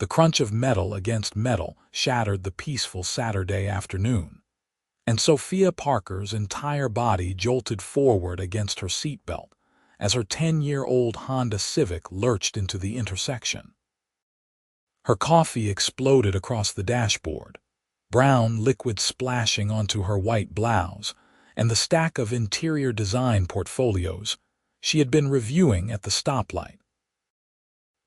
The crunch of metal against metal shattered the peaceful Saturday afternoon, and Sophia Parker's entire body jolted forward against her seatbelt as her 10-year-old Honda Civic lurched into the intersection. Her coffee exploded across the dashboard, brown liquid splashing onto her white blouse and the stack of interior design portfolios she had been reviewing at the stoplight.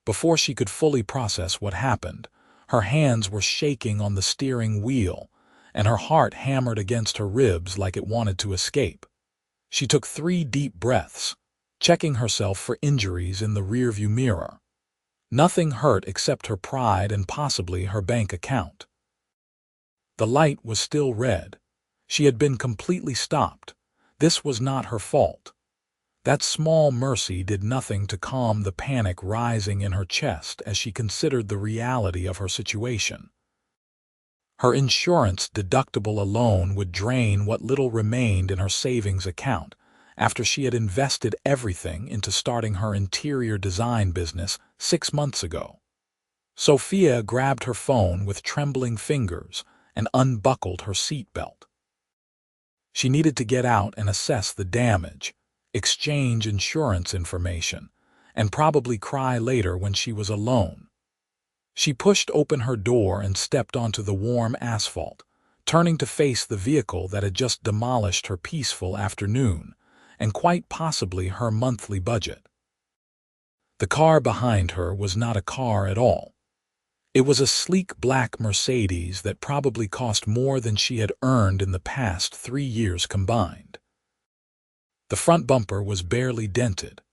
Before she could fully process what happened, her hands were shaking on the steering wheel, and her heart hammered against her ribs like it wanted to escape. She took 3 deep breaths, checking herself for injuries in the rearview mirror. Nothing hurt except her pride and possibly her bank account. The light was still red. She had been completely stopped. This was not her fault. That small mercy did nothing to calm the panic rising in her chest as she considered the reality of her situation. Her insurance deductible alone would drain what little remained in her savings account after she had invested everything into starting her interior design business 6 months ago. Sophia grabbed her phone with trembling fingers and unbuckled her seatbelt. She needed to get out and assess the damage, exchange insurance information, and probably cry later when she was alone. She pushed open her door and stepped onto the warm asphalt, turning to face the vehicle that had just demolished her peaceful afternoon and quite possibly her monthly budget. The car behind her was not a car at all. It was a sleek black Mercedes that probably cost more than she had earned in the past 3 years combined. The front bumper was barely dented,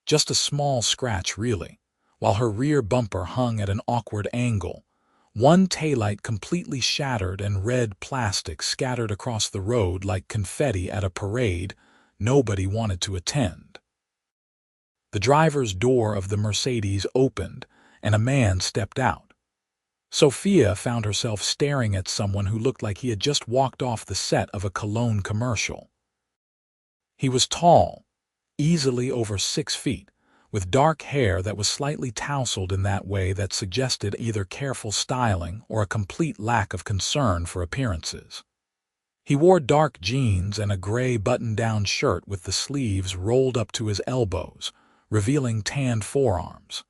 just a small scratch really, while her rear bumper hung at an awkward angle, one taillight completely shattered and red plastic scattered across the road like confetti at a parade nobody wanted to attend. The driver's door of the Mercedes opened, and a man stepped out. Sophia found herself staring at someone who looked like he had just walked off the set of a cologne commercial. He was tall, easily over 6 feet, with dark hair that was slightly tousled in that way that suggested either careful styling or a complete lack of concern for appearances. He wore dark jeans and a gray button-down shirt with the sleeves rolled up to his elbows, revealing tanned forearms.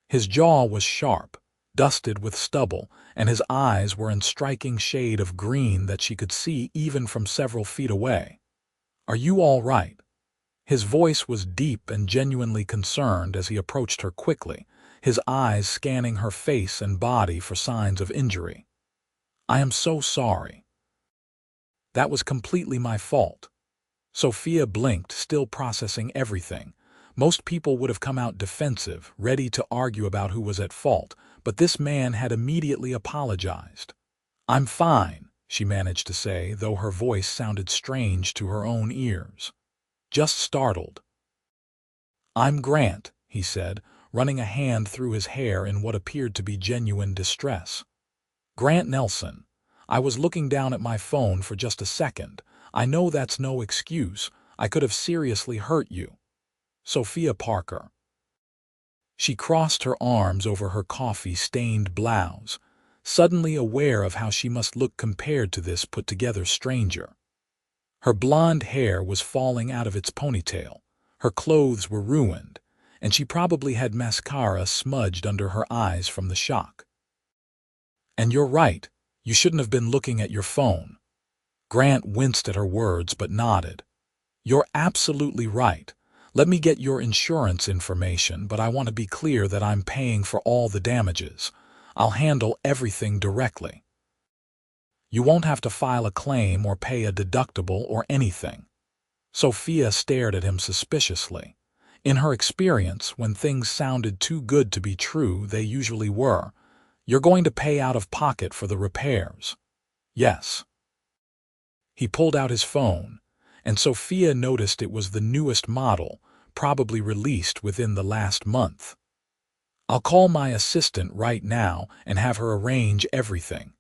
His jaw was sharp, dusted with stubble, and his eyes were in striking shade of green that she could see even from several feet away. "Are you all right?" His voice was deep and genuinely concerned as he approached her quickly, his eyes scanning her face and body for signs of injury. "I am so sorry. That was completely my fault." Sophia blinked, still processing everything. Most people would have come out defensive, ready to argue about who was at fault, but this man had immediately apologized. "I'm fine," she managed to say, though her voice sounded strange to her own ears. "Just startled." "I'm Grant," he said, running a hand through his hair in what appeared to be genuine distress. "Grant Nelson. I was looking down at my phone for just a second. I know that's no excuse. I could have seriously hurt you. Sophia Parker." She crossed her arms over her coffee-stained blouse, suddenly aware of how she must look compared to this put-together stranger. Her blonde hair was falling out of its ponytail, her clothes were ruined, and she probably had mascara smudged under her eyes from the shock. "And you're right, you shouldn't have been looking at your phone." Grant winced at her words but nodded. "You're absolutely right. Let me get your insurance information, but I want to be clear that I'm paying for all the damages. I'll handle everything directly. You won't have to file a claim or pay a deductible or anything." Sophia stared at him suspiciously. In her experience, when things sounded too good to be true, they usually were. "You're going to pay out of pocket for the repairs?" "Yes." He pulled out his phone, and Sophia noticed it was the newest model, probably released within the last month. "I'll call my assistant right now and have her arrange everything.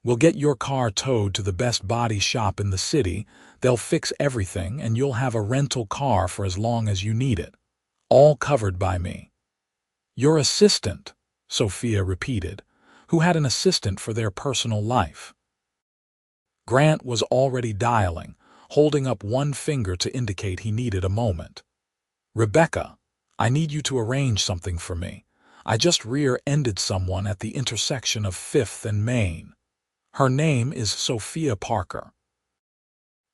We'll get your car towed to the best body shop in the city. They'll fix everything and you'll have a rental car for as long as you need it. All covered by me." "Your assistant?" Sophia repeated, who had an assistant for their personal life. Grant was already dialing, holding up one finger to indicate he needed a moment. Rebecca, I need you to arrange something for me. I just rear-ended someone at the intersection of 5th and Main. Her name is Sophia Parker.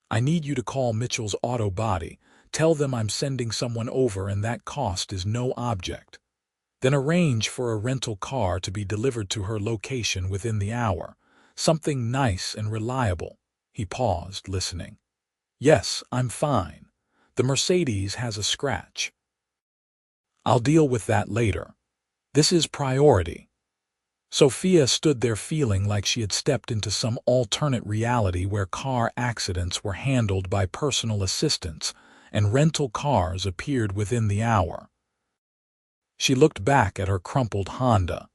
I need you to call Mitchell's Auto Body. Tell them I'm sending someone over and that cost is no object. Then arrange for a rental car to be delivered to her location within the hour. Something nice and reliable. He paused, listening. Yes, I'm fine. The Mercedes has a scratch. I'll deal with that later. This is priority. Sophia stood there feeling like she had stepped into some alternate reality where car accidents were handled by personal assistants and rental cars appeared within the hour. She looked back at her crumpled Honda,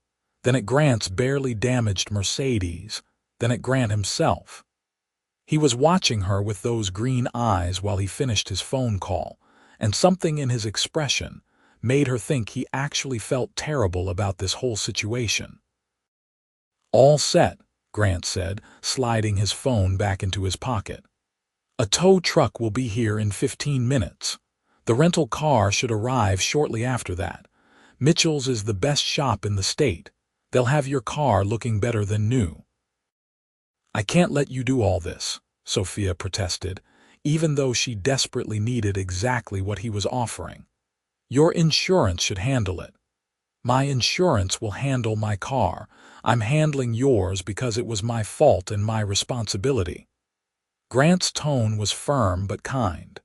then at Grant's barely damaged Mercedes, then at Grant himself. He was watching her with those green eyes while he finished his phone call, and something in his expression made her think he actually felt terrible about this whole situation. All set, Grant said, sliding his phone back into his pocket. A tow truck will be here in 15 minutes. The rental car should arrive shortly after that. Mitchell's is the best shop in the state. They'll have your car looking better than new. I can't let you do all this, Sophia protested, even though she desperately needed exactly what he was offering. Your insurance should handle it. My insurance will handle my car. I'm handling yours because it was my fault and my responsibility. Grant's tone was firm but kind.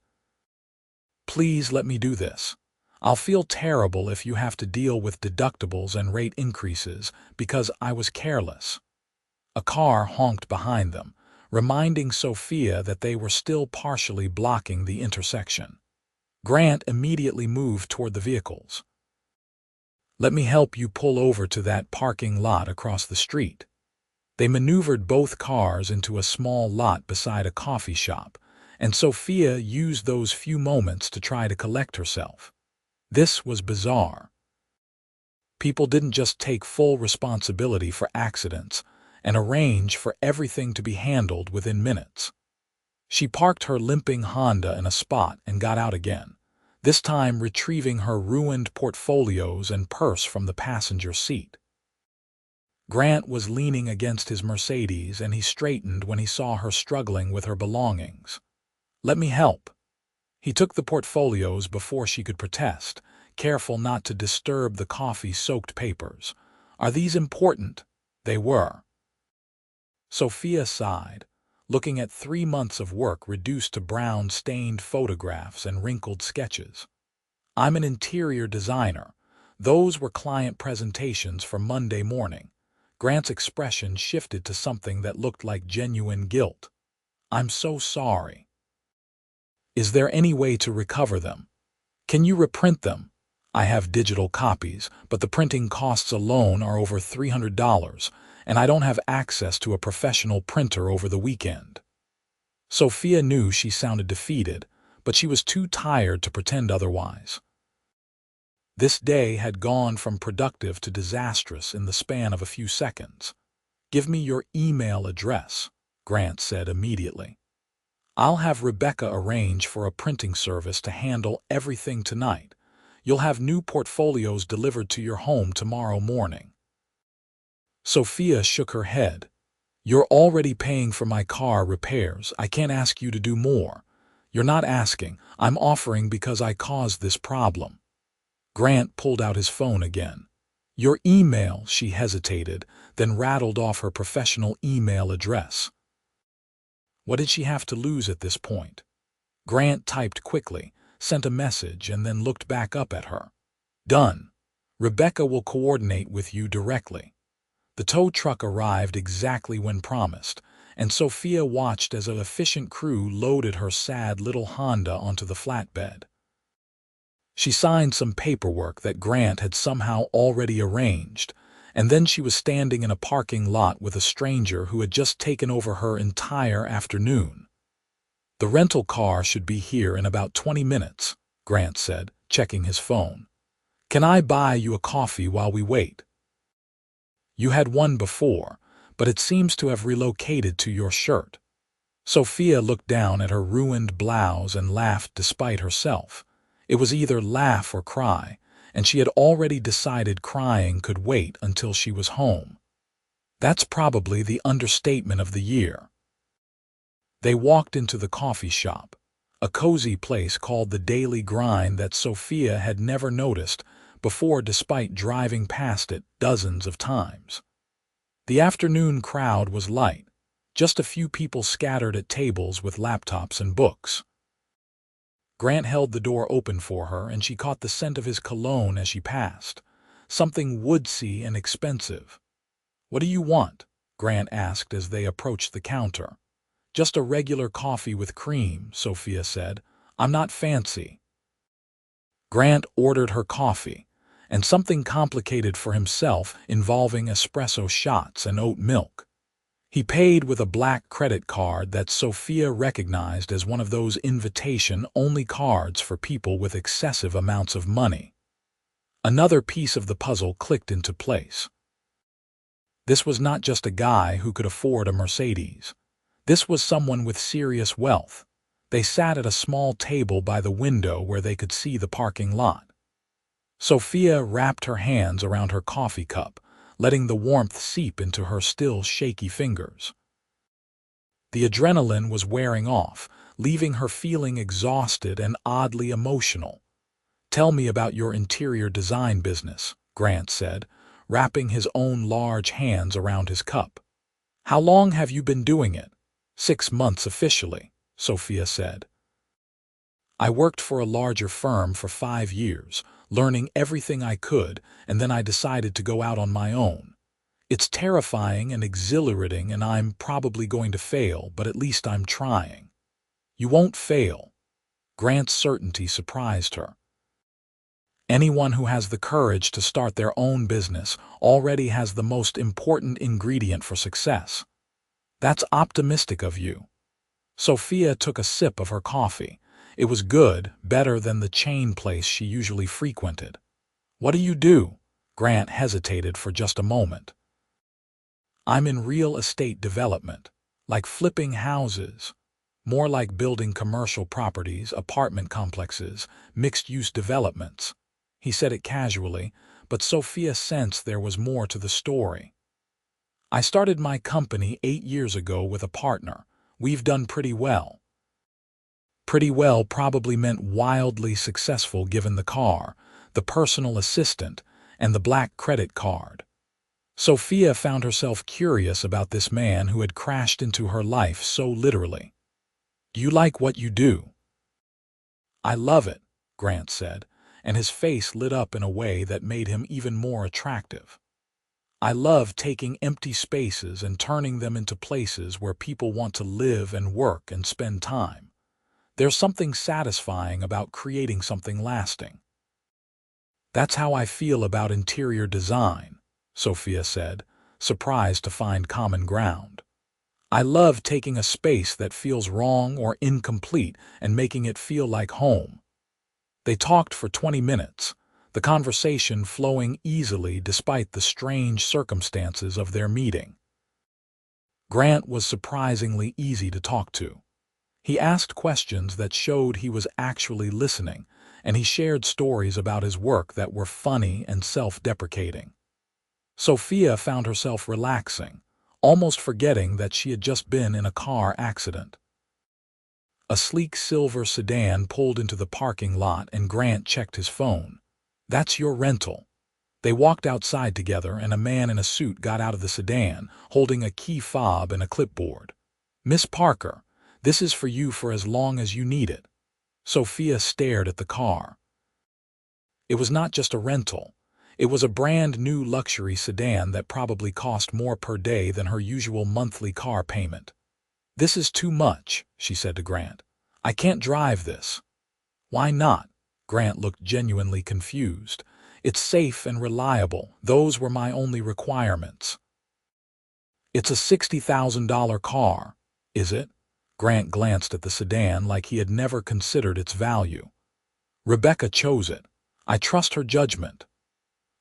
Please let me do this. I'll feel terrible if you have to deal with deductibles and rate increases because I was careless. A car honked behind them, reminding Sophia that they were still partially blocking the intersection. Grant immediately moved toward the vehicles. Let me help you pull over to that parking lot across the street. They maneuvered both cars into a small lot beside a coffee shop, and Sophia used those few moments to try to collect herself. This was bizarre. People didn't just take full responsibility for accidents and arrange for everything to be handled within minutes. She parked her limping Honda in a spot and got out again, this time retrieving her ruined portfolios and purse from the passenger seat. Grant was leaning against his Mercedes and he straightened when he saw her struggling with her belongings. Let me help. He took the portfolios before she could protest, careful not to disturb the coffee-soaked papers. Are these important? They were. Sophia sighed, looking at 3 months of work reduced to brown-stained photographs and wrinkled sketches. I'm an interior designer. Those were client presentations for Monday morning. Grant's expression shifted to something that looked like genuine guilt. I'm so sorry. Is there any way to recover them? Can you reprint them? I have digital copies, but the printing costs alone are over $300, and I don't have access to a professional printer over the weekend. Sophia knew she sounded defeated, but she was too tired to pretend otherwise. This day had gone from productive to disastrous in the span of a few seconds. Give me your email address, Grant said immediately. I'll have Rebecca arrange for a printing service to handle everything tonight. You'll have new portfolios delivered to your home tomorrow morning. Sophia shook her head. You're already paying for my car repairs. I can't ask you to do more. You're not asking. I'm offering because I caused this problem. Grant pulled out his phone again. Your email, she hesitated, then rattled off her professional email address. What did she have to lose at this point? Grant typed quickly, sent a message, and then looked back up at her. Done. Rebecca will coordinate with you directly. The tow truck arrived exactly when promised, and Sophia watched as an efficient crew loaded her sad little Honda onto the flatbed. She signed some paperwork that Grant had somehow already arranged, and then she was standing in a parking lot with a stranger who had just taken over her entire afternoon. The rental car should be here in about 20 minutes, Grant said, checking his phone. Can I buy you a coffee while we wait? You had one before, but it seems to have relocated to your shirt. Sophia looked down at her ruined blouse and laughed despite herself. It was either laugh or cry, and she had already decided crying could wait until she was home. That's probably the understatement of the year. They walked into the coffee shop, a cozy place called the Daily Grind that Sophia had never noticed before despite driving past it dozens of times. The afternoon crowd was light, just a few people scattered at tables with laptops and books. Grant held the door open for her, and she caught the scent of his cologne as she passed, something woodsy and expensive. "What do you want?" Grant asked as they approached the counter. "Just a regular coffee with cream," Sophia said. "I'm not fancy." Grant ordered her coffee, and something complicated for himself involving espresso shots and oat milk. He paid with a black credit card that Sophia recognized as one of those invitation-only cards for people with excessive amounts of money. Another piece of the puzzle clicked into place. This was not just a guy who could afford a Mercedes. This was someone with serious wealth. They sat at a small table by the window where they could see the parking lot. Sophia wrapped her hands around her coffee cup, letting the warmth seep into her still shaky fingers. The adrenaline was wearing off, leaving her feeling exhausted and oddly emotional. "Tell me about your interior design business," Grant said, wrapping his own large hands around his cup. "How long have you been doing it?" 6 months officially, Sophia said. "I worked for a larger firm for 5 years, learning everything I could, and then I decided to go out on my own. It's terrifying and exhilarating, and I'm probably going to fail, but at least I'm trying." "You won't fail." Grant's certainty surprised her. Anyone who has the courage to start their own business already has the most important ingredient for success. "That's optimistic of you." Sophia took a sip of her coffee. It was good, better than the chain place she usually frequented. "What do you do?" Grant hesitated for just a moment. "I'm in real estate development, like flipping houses. More like building commercial properties, apartment complexes, mixed-use developments." He said it casually, but Sophia sensed there was more to the story. "I started my company 8 years ago with a partner. We've done pretty well." Pretty well probably meant wildly successful given the car, the personal assistant, and the black credit card. Sophia found herself curious about this man who had crashed into her life so literally. "Do you like what you do?" "I love it," Grant said, and his face lit up in a way that made him even more attractive. "I love taking empty spaces and turning them into places where people want to live and work and spend time. There's something satisfying about creating something lasting." "That's how I feel about interior design," Sophia said, surprised to find common ground. "I love taking a space that feels wrong or incomplete and making it feel like home." They talked for 20 minutes, the conversation flowing easily despite the strange circumstances of their meeting. Grant was surprisingly easy to talk to. He asked questions that showed he was actually listening, and he shared stories about his work that were funny and self-deprecating. Sophia found herself relaxing, almost forgetting that she had just been in a car accident. A sleek silver sedan pulled into the parking lot, and Grant checked his phone. "That's your rental." They walked outside together, and a man in a suit got out of the sedan, holding a key fob and a clipboard. "Miss Parker, this is for you for as long as you need it." Sophia stared at the car. It was not just a rental. It was a brand new luxury sedan that probably cost more per day than her usual monthly car payment. "This is too much," she said to Grant. "I can't drive this." "Why not?" Grant looked genuinely confused. "It's safe and reliable. Those were my only requirements." "It's a $60,000 car, is it?" Grant glanced at the sedan like he had never considered its value. "Rebecca chose it. I trust her judgment."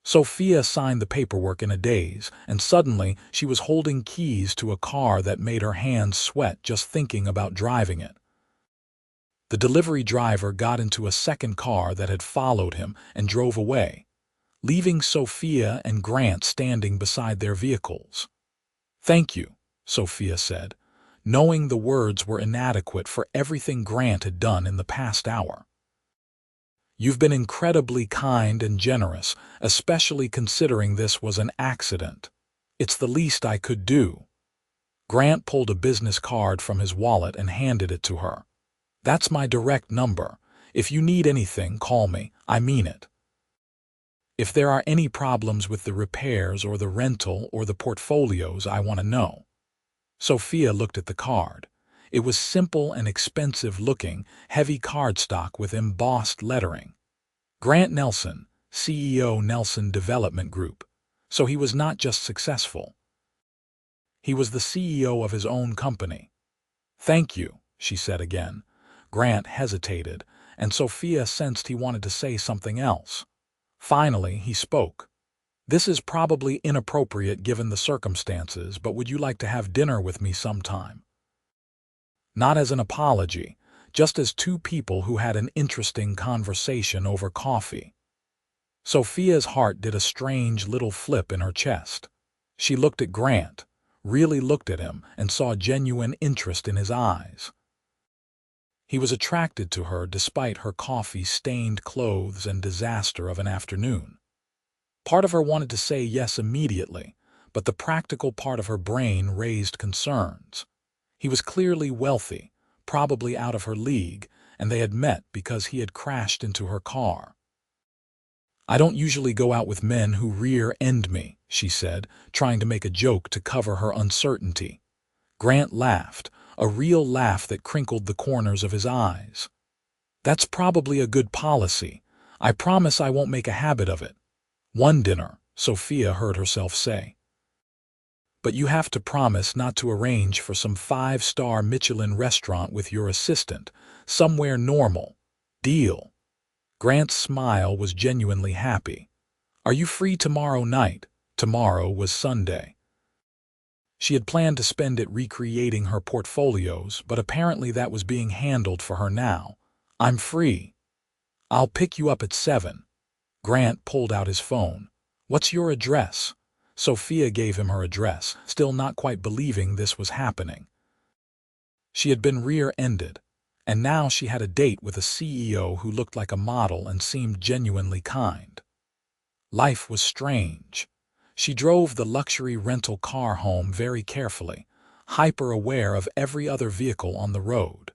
Sophia signed the paperwork in a daze, and suddenly she was holding keys to a car that made her hands sweat just thinking about driving it. The delivery driver got into a second car that had followed him and drove away, leaving Sophia and Grant standing beside their vehicles. "Thank you," Sophia said, knowing the words were inadequate for everything Grant had done in the past hour. "You've been incredibly kind and generous, especially considering this was an accident. It's the least I could do." Grant pulled a business card from his wallet and handed it to her. "That's my direct number. If you need anything, call me. I mean it. If there are any problems with the repairs or the rental or the portfolios, I want to know." Sophia looked at the card. It was simple and expensive-looking, heavy cardstock with embossed lettering. Grant Nelson, CEO, Nelson Development Group. So he was not just successful. He was the CEO of his own company. "Thank you," she said again. Grant hesitated, and Sophia sensed he wanted to say something else. Finally, he spoke. "This is probably inappropriate given the circumstances, but would you like to have dinner with me sometime?" Not as an apology, just as two people who had an interesting conversation over coffee. Sophia's heart did a strange little flip in her chest. She looked at Grant, really looked at him, and saw genuine interest in his eyes. He was attracted to her despite her coffee-stained clothes and disaster of an afternoon. Part of her wanted to say yes immediately, but the practical part of her brain raised concerns. He was clearly wealthy, probably out of her league, and they had met because he had crashed into her car. "I don't usually go out with men who rear-end me," she said, trying to make a joke to cover her uncertainty. Grant laughed, a real laugh that crinkled the corners of his eyes. "That's probably a good policy. I promise I won't make a habit of it." "One dinner," Sophia heard herself say. "But you have to promise not to arrange for some 5-star Michelin restaurant with your assistant, somewhere normal. Deal?" Grant's smile was genuinely happy. "Are you free tomorrow night?" Tomorrow was Sunday. She had planned to spend it recreating her portfolios, but apparently that was being handled for her now. "I'm free. I'll pick you up at 7. Grant pulled out his phone. "What's your address?" Sophia gave him her address, still not quite believing this was happening. She had been rear-ended, and now she had a date with a CEO who looked like a model and seemed genuinely kind. Life was strange. She drove the luxury rental car home very carefully, hyper-aware of every other vehicle on the road.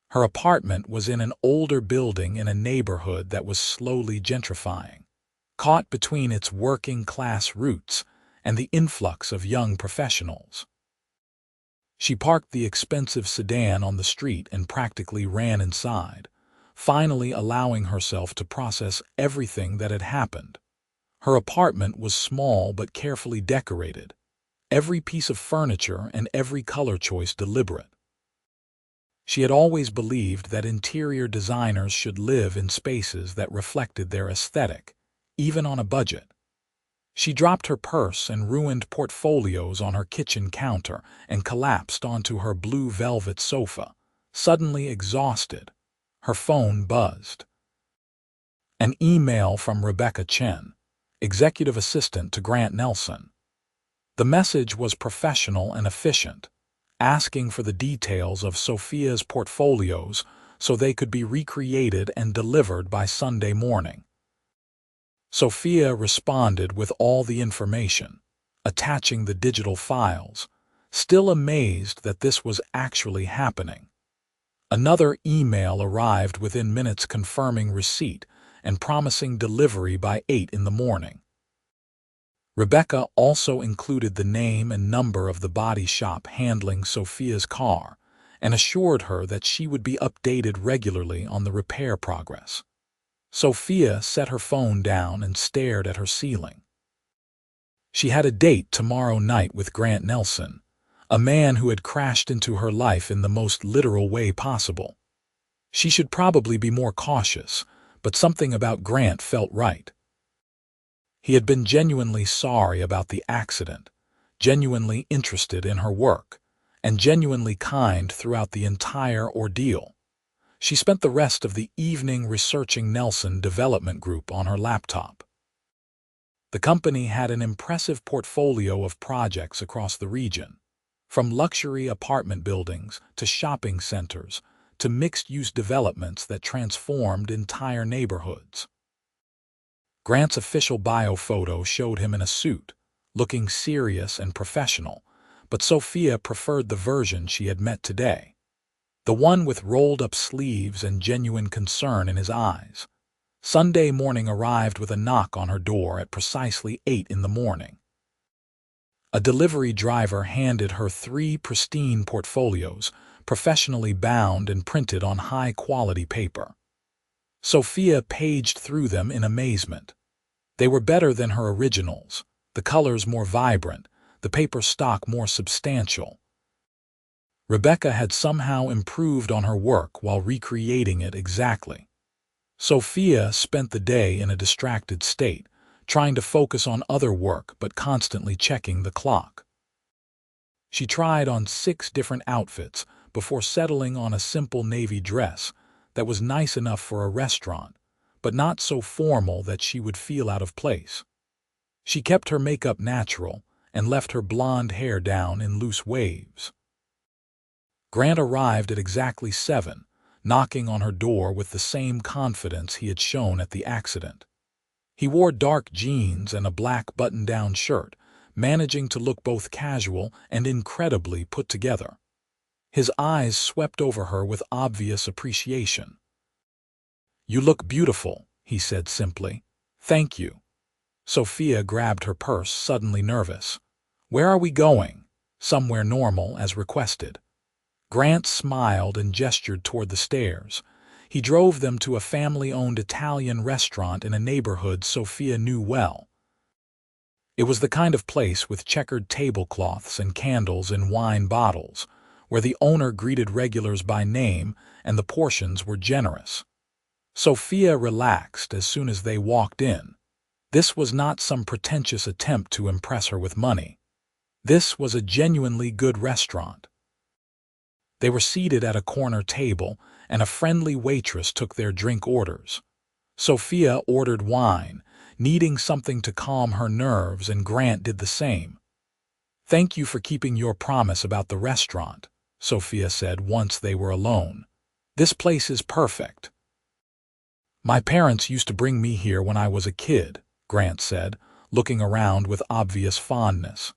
Her apartment was in an older building in a neighborhood that was slowly gentrifying, caught between its working-class roots and the influx of young professionals. She parked the expensive sedan on the street and practically ran inside, finally allowing herself to process everything that had happened. Her apartment was small but carefully decorated, every piece of furniture and every color choice deliberate. She had always believed that interior designers should live in spaces that reflected their aesthetic, even on a budget. She dropped her purse and ruined portfolios on her kitchen counter and collapsed onto her blue velvet sofa, suddenly exhausted. Her phone buzzed. An email from Rebecca Chen, executive assistant to Grant Nelson. The message was professional and efficient, asking for the details of Sophia's portfolios so they could be recreated and delivered by Sunday morning. Sophia responded with all the information, attaching the digital files, still amazed that this was actually happening. Another email arrived within minutes confirming receipt and promising delivery by 8 in the morning. Rebecca also included the name and number of the body shop handling Sophia's car and assured her that she would be updated regularly on the repair progress. Sophia set her phone down and stared at her ceiling. She had a date tomorrow night with Grant Nelson, a man who had crashed into her life in the most literal way possible. She should probably be more cautious, but something about Grant felt right. He had been genuinely sorry about the accident, genuinely interested in her work, and genuinely kind throughout the entire ordeal. She spent the rest of the evening researching Nelson Development Group on her laptop. The company had an impressive portfolio of projects across the region, from luxury apartment buildings to shopping centers to mixed-use developments that transformed entire neighborhoods. Grant's official bio photo showed him in a suit, looking serious and professional, but Sophia preferred the version she had met today, the one with rolled-up sleeves and genuine concern in his eyes. Sunday morning arrived with a knock on her door at precisely 8 in the morning. A delivery driver handed her 3 pristine portfolios, professionally bound and printed on high-quality paper. Sophia paged through them in amazement. They were better than her originals, the colors more vibrant, the paper stock more substantial. Rebecca had somehow improved on her work while recreating it exactly. Sophia spent the day in a distracted state, trying to focus on other work but constantly checking the clock. She tried on 6 different outfits before settling on a simple navy dress that was nice enough for a restaurant, but not so formal that she would feel out of place. She kept her makeup natural and left her blonde hair down in loose waves. Grant arrived at exactly 7, knocking on her door with the same confidence he had shown at the accident. He wore dark jeans and a black button-down shirt, managing to look both casual and incredibly put together. His eyes swept over her with obvious appreciation. "You look beautiful," he said simply. "Thank you." Sophia grabbed her purse, suddenly nervous. "Where are we going?" "Somewhere normal, as requested." Grant smiled and gestured toward the stairs. He drove them to a family-owned Italian restaurant in a neighborhood Sophia knew well. It was the kind of place with checkered tablecloths and candles in wine bottles, where the owner greeted regulars by name and the portions were generous. Sophia relaxed as soon as they walked in. This was not some pretentious attempt to impress her with money. This was a genuinely good restaurant. They were seated at a corner table, and a friendly waitress took their drink orders. Sophia ordered wine, needing something to calm her nerves, and Grant did the same. "Thank you for keeping your promise about the restaurant," Sophia said once they were alone. "This place is perfect." "My parents used to bring me here when I was a kid," Grant said, looking around with obvious fondness.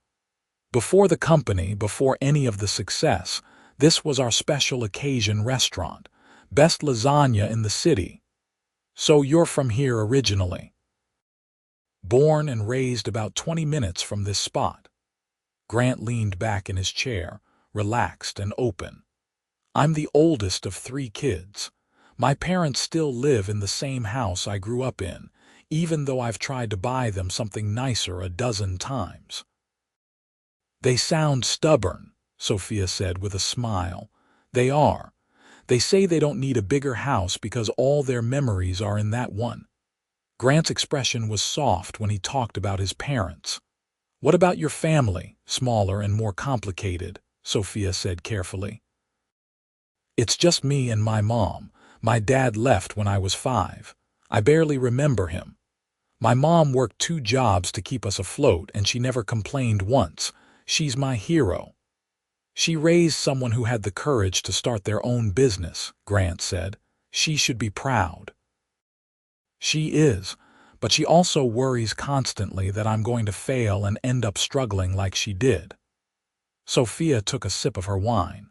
"Before the company, before any of the success, this was our special occasion restaurant. Best lasagna in the city." "So you're from here originally?" "Born and raised about 20 minutes from this spot." Grant leaned back in his chair, relaxed and open. "I'm the oldest of 3 kids. My parents still live in the same house I grew up in, even though I've tried to buy them something nicer a dozen times." "They sound stubborn," Sophia said with a smile. "They are. They say they don't need a bigger house because all their memories are in that one." Grant's expression was soft when he talked about his parents. "What about your family, smaller and more complicated?" Sophia said carefully. "It's just me and my mom. My dad left when I was 5. I barely remember him. My mom worked 2 jobs to keep us afloat, and she never complained once. She's my hero." "She raised someone who had the courage to start their own business," Grant said. "She should be proud." "She is, but she also worries constantly that I'm going to fail and end up struggling like she did." Sophia took a sip of her wine.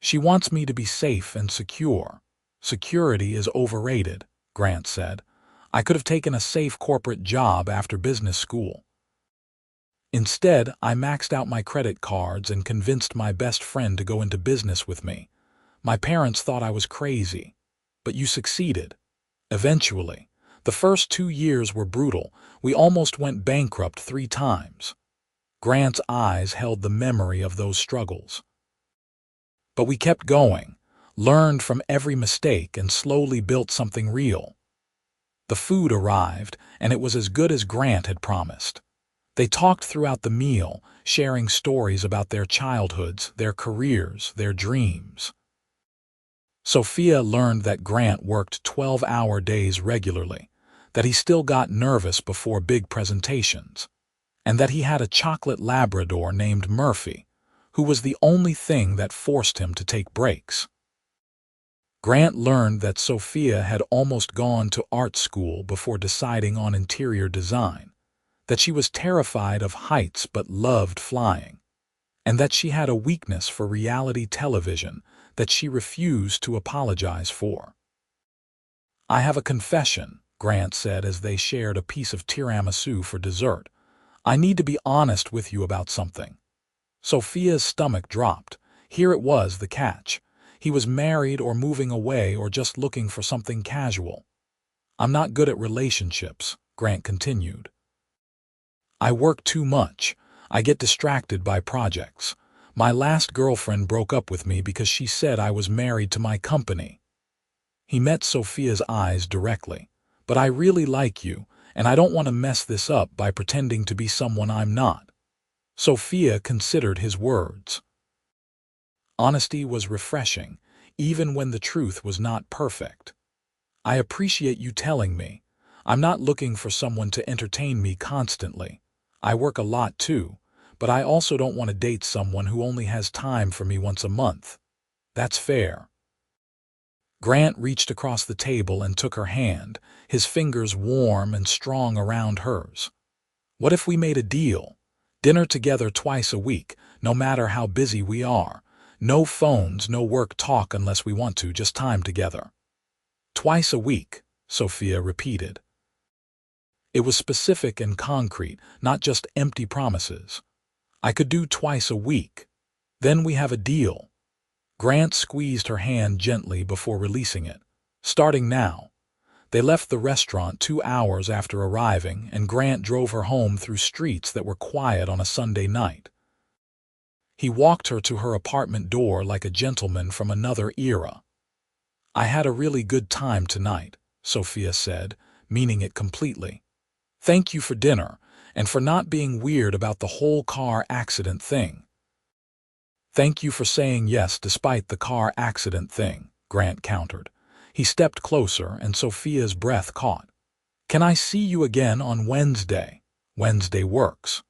"She wants me to be safe and secure." "Security is overrated," Grant said. "I could have taken a safe corporate job after business school. Instead, I maxed out my credit cards and convinced my best friend to go into business with me. My parents thought I was crazy. But you succeeded. Eventually. The first 2 years were brutal. We almost went bankrupt 3 times." Grant's eyes held the memory of those struggles. "But we kept going, learned from every mistake, and slowly built something real." The food arrived, and it was as good as Grant had promised. They talked throughout the meal, sharing stories about their childhoods, their careers, their dreams. Sophia learned that Grant worked 12-hour days regularly, that he still got nervous before big presentations, and that he had a chocolate Labrador named Murphy, who was the only thing that forced him to take breaks. Grant learned that Sophia had almost gone to art school before deciding on interior design, that she was terrified of heights but loved flying, and that she had a weakness for reality television that she refused to apologize for. "I have a confession," Grant said as they shared a piece of tiramisu for dessert. "I need to be honest with you about something." Sophia's stomach dropped. Here it was, the catch. He was married or moving away or just looking for something casual. "I'm not good at relationships," Grant continued. "I work too much. I get distracted by projects. My last girlfriend broke up with me because she said I was married to my company." He met Sophia's eyes directly. "But I really like you, and I don't want to mess this up by pretending to be someone I'm not." Sophia considered his words. Honesty was refreshing, even when the truth was not perfect. "I appreciate you telling me. I'm not looking for someone to entertain me constantly. I work a lot too, but I also don't want to date someone who only has time for me once a month. That's fair." Grant reached across the table and took her hand, his fingers warm and strong around hers. "What if we made a deal? Dinner together twice a week, no matter how busy we are. No phones, no work talk unless we want to, just time together." "Twice a week," Sophia repeated. It was specific and concrete, not just empty promises. "I could do twice a week. Then we have a deal." Grant squeezed her hand gently before releasing it. "Starting now." They left the restaurant 2 hours after arriving, and Grant drove her home through streets that were quiet on a Sunday night. He walked her to her apartment door like a gentleman from another era. "I had a really good time tonight," Sophia said, meaning it completely. "Thank you for dinner, and for not being weird about the whole car accident thing." "Thank you for saying yes despite the car accident thing," Grant countered. He stepped closer, and Sophia's breath caught. "Can I see you again on Wednesday? Wednesday works."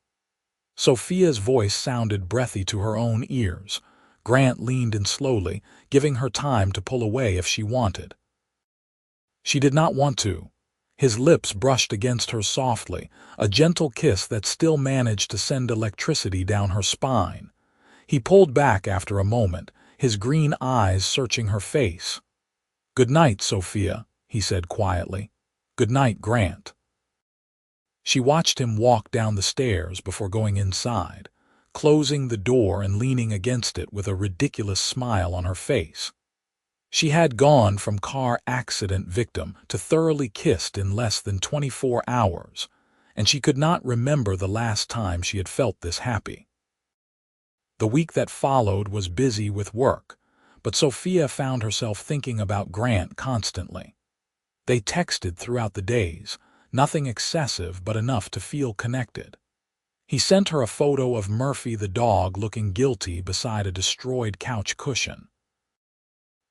Sophia's voice sounded breathy to her own ears. Grant leaned in slowly, giving her time to pull away if she wanted. She did not want to. His lips brushed against hers softly, a gentle kiss that still managed to send electricity down her spine. He pulled back after a moment, his green eyes searching her face. "Good night, Sophia," he said quietly. "Good night, Grant." She watched him walk down the stairs before going inside, closing the door and leaning against it with a ridiculous smile on her face. She had gone from car accident victim to thoroughly kissed in less than 24 hours, and she could not remember the last time she had felt this happy. The week that followed was busy with work, but Sophia found herself thinking about Grant constantly. They texted throughout the days, nothing excessive but enough to feel connected. He sent her a photo of Murphy the dog looking guilty beside a destroyed couch cushion.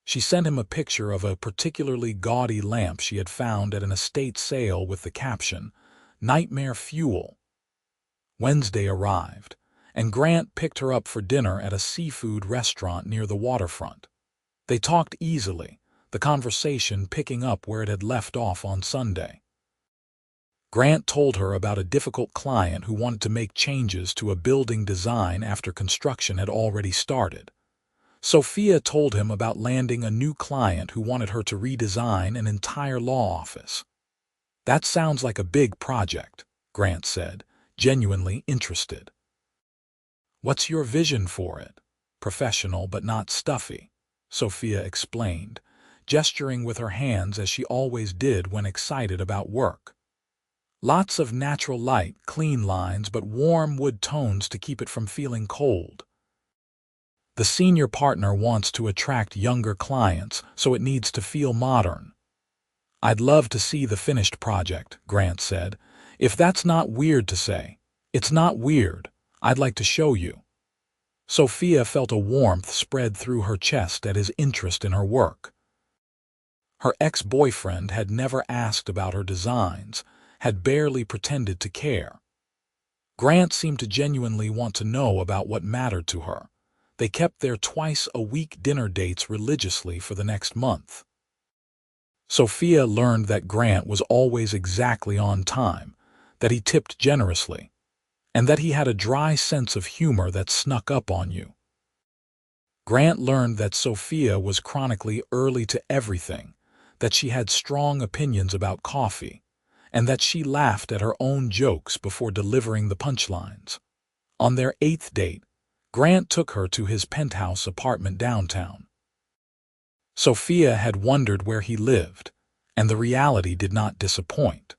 She sent him a picture of a particularly gaudy lamp she had found at an estate sale with the caption, "Nightmare Fuel." Wednesday arrived, and Grant picked her up for dinner at a seafood restaurant near the waterfront. They talked easily, the conversation picking up where it had left off on Sunday. Grant told her about a difficult client who wanted to make changes to a building design after construction had already started. Sophia told him about landing a new client who wanted her to redesign an entire law office. "That sounds like a big project," Grant said, genuinely interested. "What's your vision for it?" "Professional but not stuffy," Sophia explained, gesturing with her hands as she always did when excited about work. "Lots of natural light, clean lines, but warm wood tones to keep it from feeling cold. The senior partner wants to attract younger clients, so it needs to feel modern." I'd love to see the finished project, Grant said. If that's not weird to say. It's not weird. I'd like to show you. Sophia felt a warmth spread through her chest at his interest in her work. Her ex-boyfriend had never asked about her designs, had barely pretended to care. Grant seemed to genuinely want to know about what mattered to her. They kept their twice-a-week dinner dates religiously for the next month. Sophia learned that Grant was always exactly on time, that he tipped generously, and that he had a dry sense of humor that snuck up on you. Grant learned that Sophia was chronically early to everything, that she had strong opinions about coffee, and that she laughed at her own jokes before delivering the punchlines. On their 8th date, Grant took her to his penthouse apartment downtown. Sophia had wondered where he lived, and the reality did not disappoint.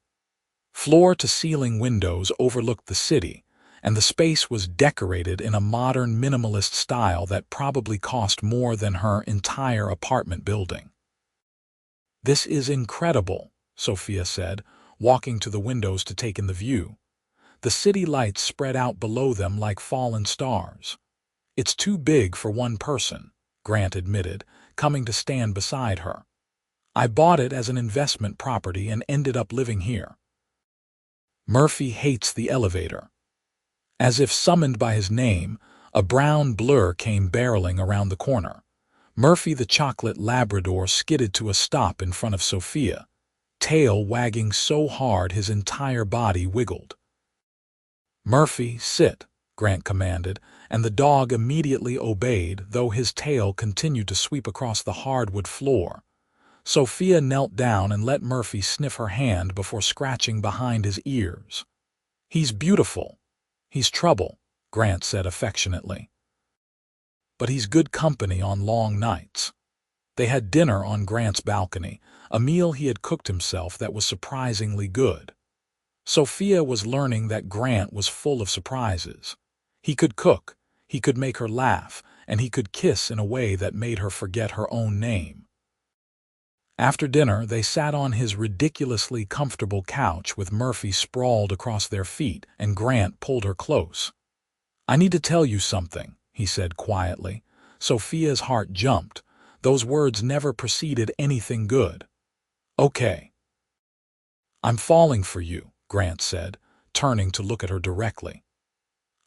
Floor-to-ceiling windows overlooked the city, and the space was decorated in a modern minimalist style that probably cost more than her entire apartment building. "This is incredible," Sophia said, walking to the windows to take in the view. The city lights spread out below them like fallen stars. "It's too big for one person," Grant admitted, coming to stand beside her. "I bought it as an investment property and ended up living here." Murphy hates the elevator. As if summoned by his name, a brown blur came barreling around the corner. Murphy the chocolate Labrador skidded to a stop in front of Sophia, tail wagging so hard his entire body wiggled. "Murphy, sit," Grant commanded, and the dog immediately obeyed, though his tail continued to sweep across the hardwood floor. Sophia knelt down and let Murphy sniff her hand before scratching behind his ears. "He's beautiful. He's trouble," Grant said affectionately. "But he's good company on long nights." They had dinner on Grant's balcony, a meal he had cooked himself that was surprisingly good. Sophia was learning that Grant was full of surprises. He could cook, he could make her laugh, and he could kiss in a way that made her forget her own name. After dinner, they sat on his ridiculously comfortable couch with Murphy sprawled across their feet, and Grant pulled her close. "I need to tell you something," he said quietly. Sophia's heart jumped. Those words never preceded anything good. "Okay." "I'm falling for you," Grant said, turning to look at her directly.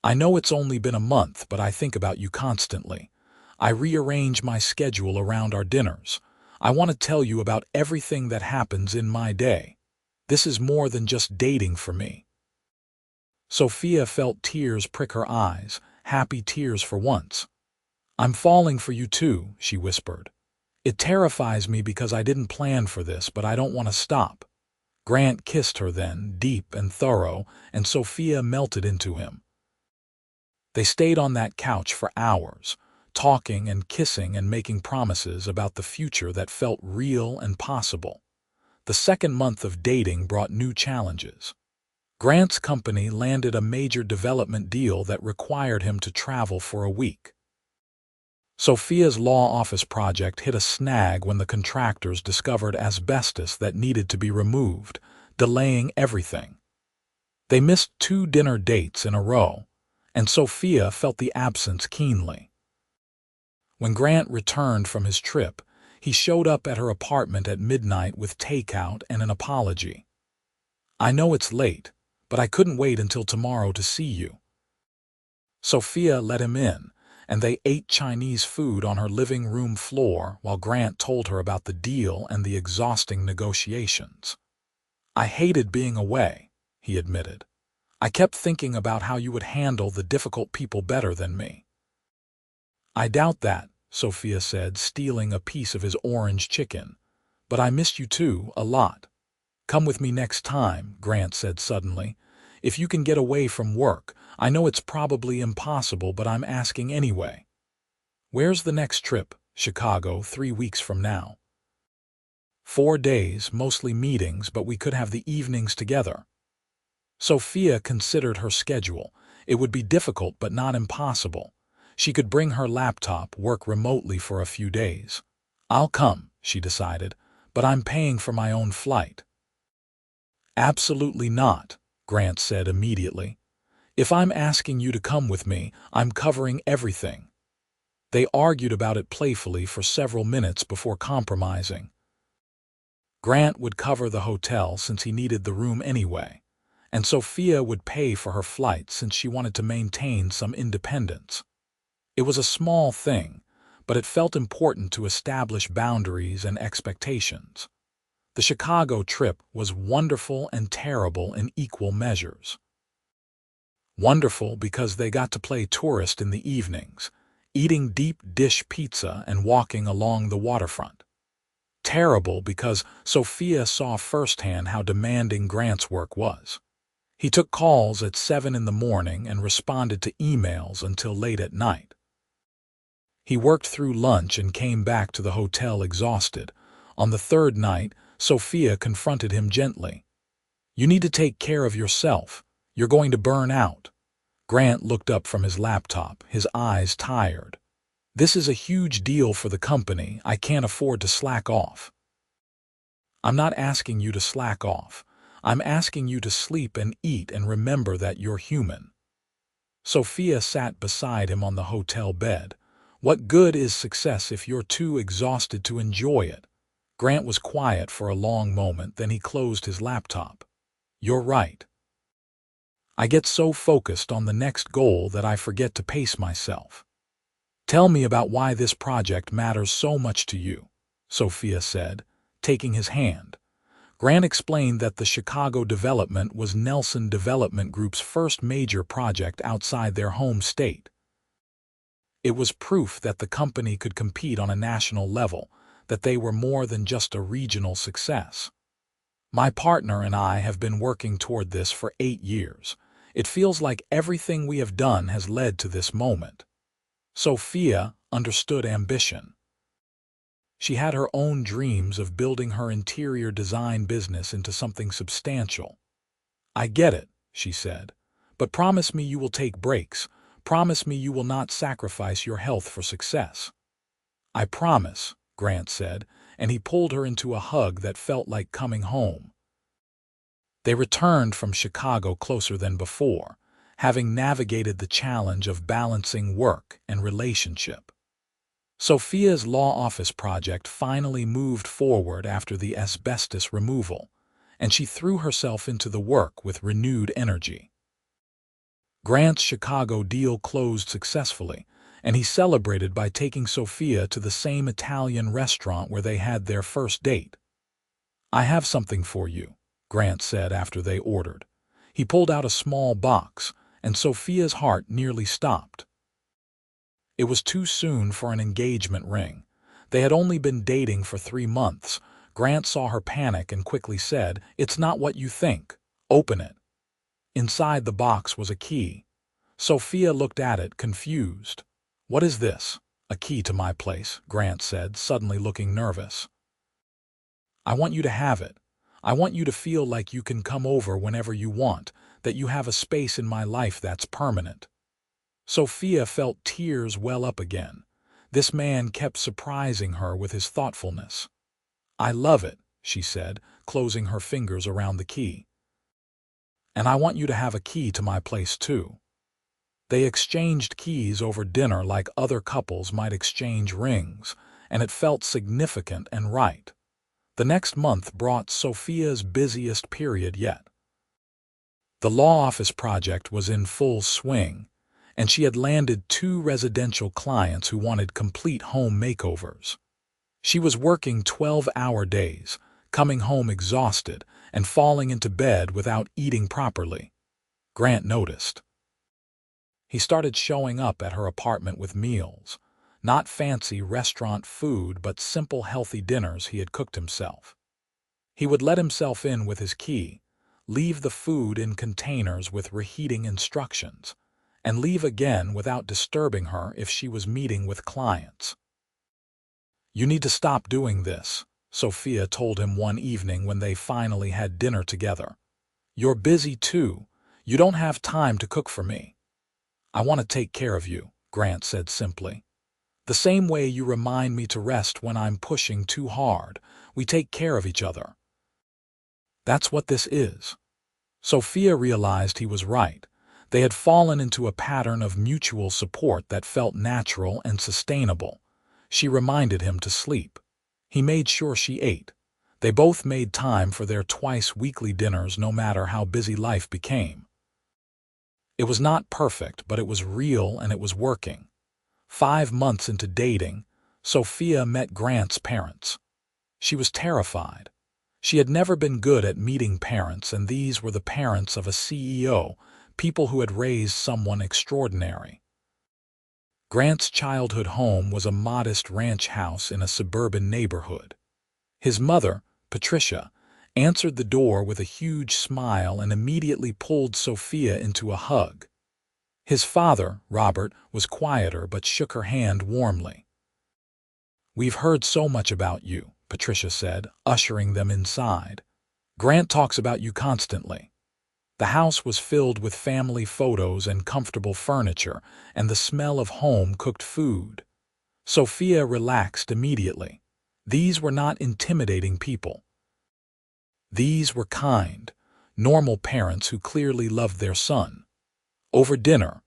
"I know it's only been a month, but I think about you constantly. I rearrange my schedule around our dinners. I want to tell you about everything that happens in my day. This is more than just dating for me." Sophia felt tears prick her eyes, happy tears for once. "I'm falling for you too," she whispered. "It terrifies me because I didn't plan for this, but I don't want to stop." Grant kissed her then, deep and thorough, and Sophia melted into him. They stayed on that couch for hours, talking and kissing and making promises about the future that felt real and possible. The second month of dating brought new challenges. Grant's company landed a major development deal that required him to travel for a week. Sophia's law office project hit a snag when the contractors discovered asbestos that needed to be removed, delaying everything. They missed 2 dinner dates in a row, and Sophia felt the absence keenly. When Grant returned from his trip, he showed up at her apartment at midnight with takeout and an apology. "I know it's late, but I couldn't wait until tomorrow to see you." Sophia let him in, and they ate Chinese food on her living room floor while Grant told her about the deal and the exhausting negotiations. "I hated being away," he admitted. "I kept thinking about how you would handle the difficult people better than me." "I doubt that," Sophia said, stealing a piece of his orange chicken. "But I missed you too, a lot." "Come with me next time," Grant said suddenly. "If you can get away from work. I know it's probably impossible, but I'm asking anyway." "Where's the next trip?" "Chicago, 3 weeks from now." 4 days, mostly meetings, but we could have the evenings together." Sophia considered her schedule. It would be difficult but not impossible. She could bring her laptop, work remotely for a few days. "I'll come," she decided, but I'm paying for my own flight." "Absolutely not," Grant said immediately. "If I'm asking you to come with me, I'm covering everything." They argued about it playfully for several minutes before compromising. Grant would cover the hotel since he needed the room anyway, and Sophia would pay for her flight since she wanted to maintain some independence. It was a small thing, but it felt important to establish boundaries and expectations. The Chicago trip was wonderful and terrible in equal measures. Wonderful because they got to play tourist in the evenings, eating deep dish pizza and walking along the waterfront. Terrible because Sophia saw firsthand how demanding Grant's work was. He took calls at 7 in the morning and responded to emails until late at night. He worked through lunch and came back to the hotel exhausted. On the third night, Sophia confronted him gently. "You need to take care of yourself. You're going to burn out." Grant looked up from his laptop, his eyes tired. "This is a huge deal for the company. I can't afford to slack off." "I'm not asking you to slack off. I'm asking you to sleep and eat and remember that you're human." Sophia sat beside him on the hotel bed. "What good is success if you're too exhausted to enjoy it?" Grant was quiet for a long moment, then he closed his laptop. "You're right. I get so focused on the next goal that I forget to pace myself." "Tell me about why this project matters so much to you," Sophia said, taking his hand. Grant explained that the Chicago development was Nelson Development Group's first major project outside their home state. It was proof that the company could compete on a national level, that they were more than just a regional success. "My partner and I have been working toward this for 8 years. It feels like everything we have done has led to this moment." Sophia understood ambition. She had her own dreams of building her interior design business into something substantial. "I get it," she said, "but promise me you will take breaks. Promise me you will not sacrifice your health for success." "I promise," Grant said, and he pulled her into a hug that felt like coming home. They returned from Chicago closer than before, having navigated the challenge of balancing work and relationship. Sophia's law office project finally moved forward after the asbestos removal, and she threw herself into the work with renewed energy. Grant's Chicago deal closed successfully, and he celebrated by taking Sophia to the same Italian restaurant where they had their first date. "I have something for you," Grant said after they ordered. He pulled out a small box, and Sophia's heart nearly stopped. It was too soon for an engagement ring. They had only been dating for 3 months. Grant saw her panic and quickly said, "It's not what you think. Open it." Inside the box was a key. Sophia looked at it, confused. "What is this?" "A key to my place," Grant said, suddenly looking nervous. "I want you to have it. I want you to feel like you can come over whenever you want, that you have a space in my life that's permanent." Sophia felt tears well up again. This man kept surprising her with his thoughtfulness. "I love it," she said, closing her fingers around the key. "And I want you to have a key to my place too." They exchanged keys over dinner like other couples might exchange rings, and it felt significant and right. The next month brought Sophia's busiest period yet. The law office project was in full swing, and she had landed 2 residential clients who wanted complete home makeovers. She was working 12-hour days, coming home exhausted, and falling into bed without eating properly. Grant noticed. He started showing up at her apartment with meals, not fancy restaurant food but simple healthy dinners he had cooked himself. He would let himself in with his key, leave the food in containers with reheating instructions, and leave again without disturbing her if she was meeting with clients. "You need to stop doing this," Sophia told him one evening when they finally had dinner together. "You're busy too. You don't have time to cook for me." "I want to take care of you," Grant said simply. The same way you remind me to rest when I'm pushing too hard. We take care of each other. That's what this is. Sophia realized he was right. They had fallen into a pattern of mutual support that felt natural and sustainable. She reminded him to sleep. He made sure she ate. They both made time for their twice-weekly dinners no matter how busy life became. It was not perfect, but it was real and it was working. 5 months into dating, Sophia met Grant's parents. She was terrified. She had never been good at meeting parents, and these were the parents of a CEO, people who had raised someone extraordinary. Grant's childhood home was a modest ranch house in a suburban neighborhood. His mother, Patricia, answered the door with a huge smile and immediately pulled Sophia into a hug. His father, Robert, was quieter but shook her hand warmly. "We've heard so much about you," Patricia said, ushering them inside. "Grant talks about you constantly." The house was filled with family photos and comfortable furniture, and the smell of home-cooked food. Sophia relaxed immediately. These were not intimidating people. These were kind, normal parents who clearly loved their son. Over dinner,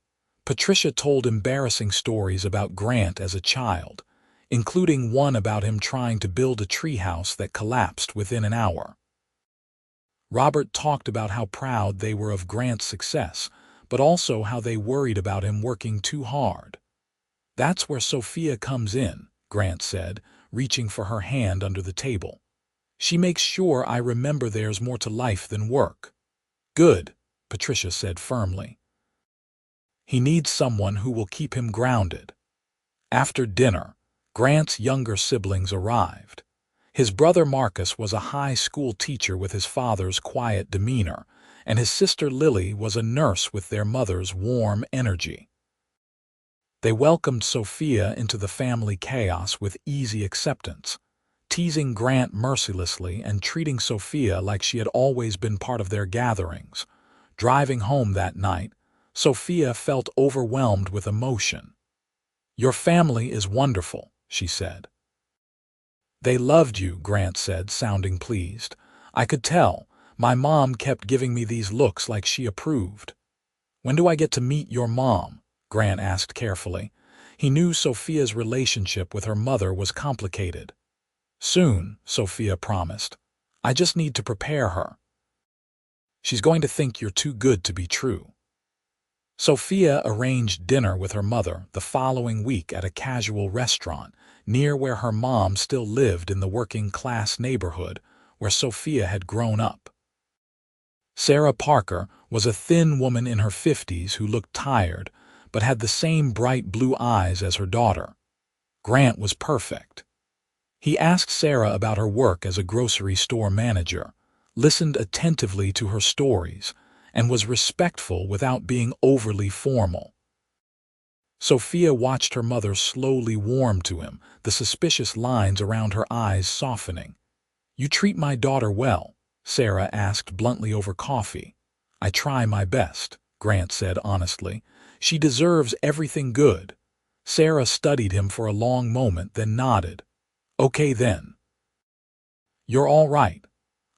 Patricia told embarrassing stories about Grant as a child, including one about him trying to build a treehouse that collapsed within an hour. Robert talked about how proud they were of Grant's success, but also how they worried about him working too hard. "That's where Sophia comes in," Grant said, reaching for her hand under the table. "She makes sure I remember there's more to life than work." "Good," Patricia said firmly. "He needs someone who will keep him grounded." After dinner, Grant's younger siblings arrived. His brother Marcus was a high school teacher with his father's quiet demeanor, and his sister Lily was a nurse with their mother's warm energy. They welcomed Sophia into the family chaos with easy acceptance, teasing Grant mercilessly and treating Sophia like she had always been part of their gatherings. Driving home that night, Sophia felt overwhelmed with emotion. "Your family is wonderful," she said. "They loved you," Grant said, sounding pleased. "I could tell. My mom kept giving me these looks like she approved." "When do I get to meet your mom?" Grant asked carefully. He knew Sophia's relationship with her mother was complicated. "Soon," Sophia promised. "I just need to prepare her. She's going to think you're too good to be true." Sophia arranged dinner with her mother the following week at a casual restaurant near where her mom still lived in the working-class neighborhood where Sophia had grown up. Sarah Parker was a thin woman in her 50s who looked tired but had the same bright blue eyes as her daughter. Grant was perfect. He asked Sarah about her work as a grocery store manager, listened attentively to her stories, and was respectful without being overly formal. Sophia watched her mother slowly warm to him, the suspicious lines around her eyes softening. "You treat my daughter well?" Sarah asked bluntly over coffee. "I try my best," Grant said honestly. "She deserves everything good." Sarah studied him for a long moment, then nodded. "Okay then. You're all right."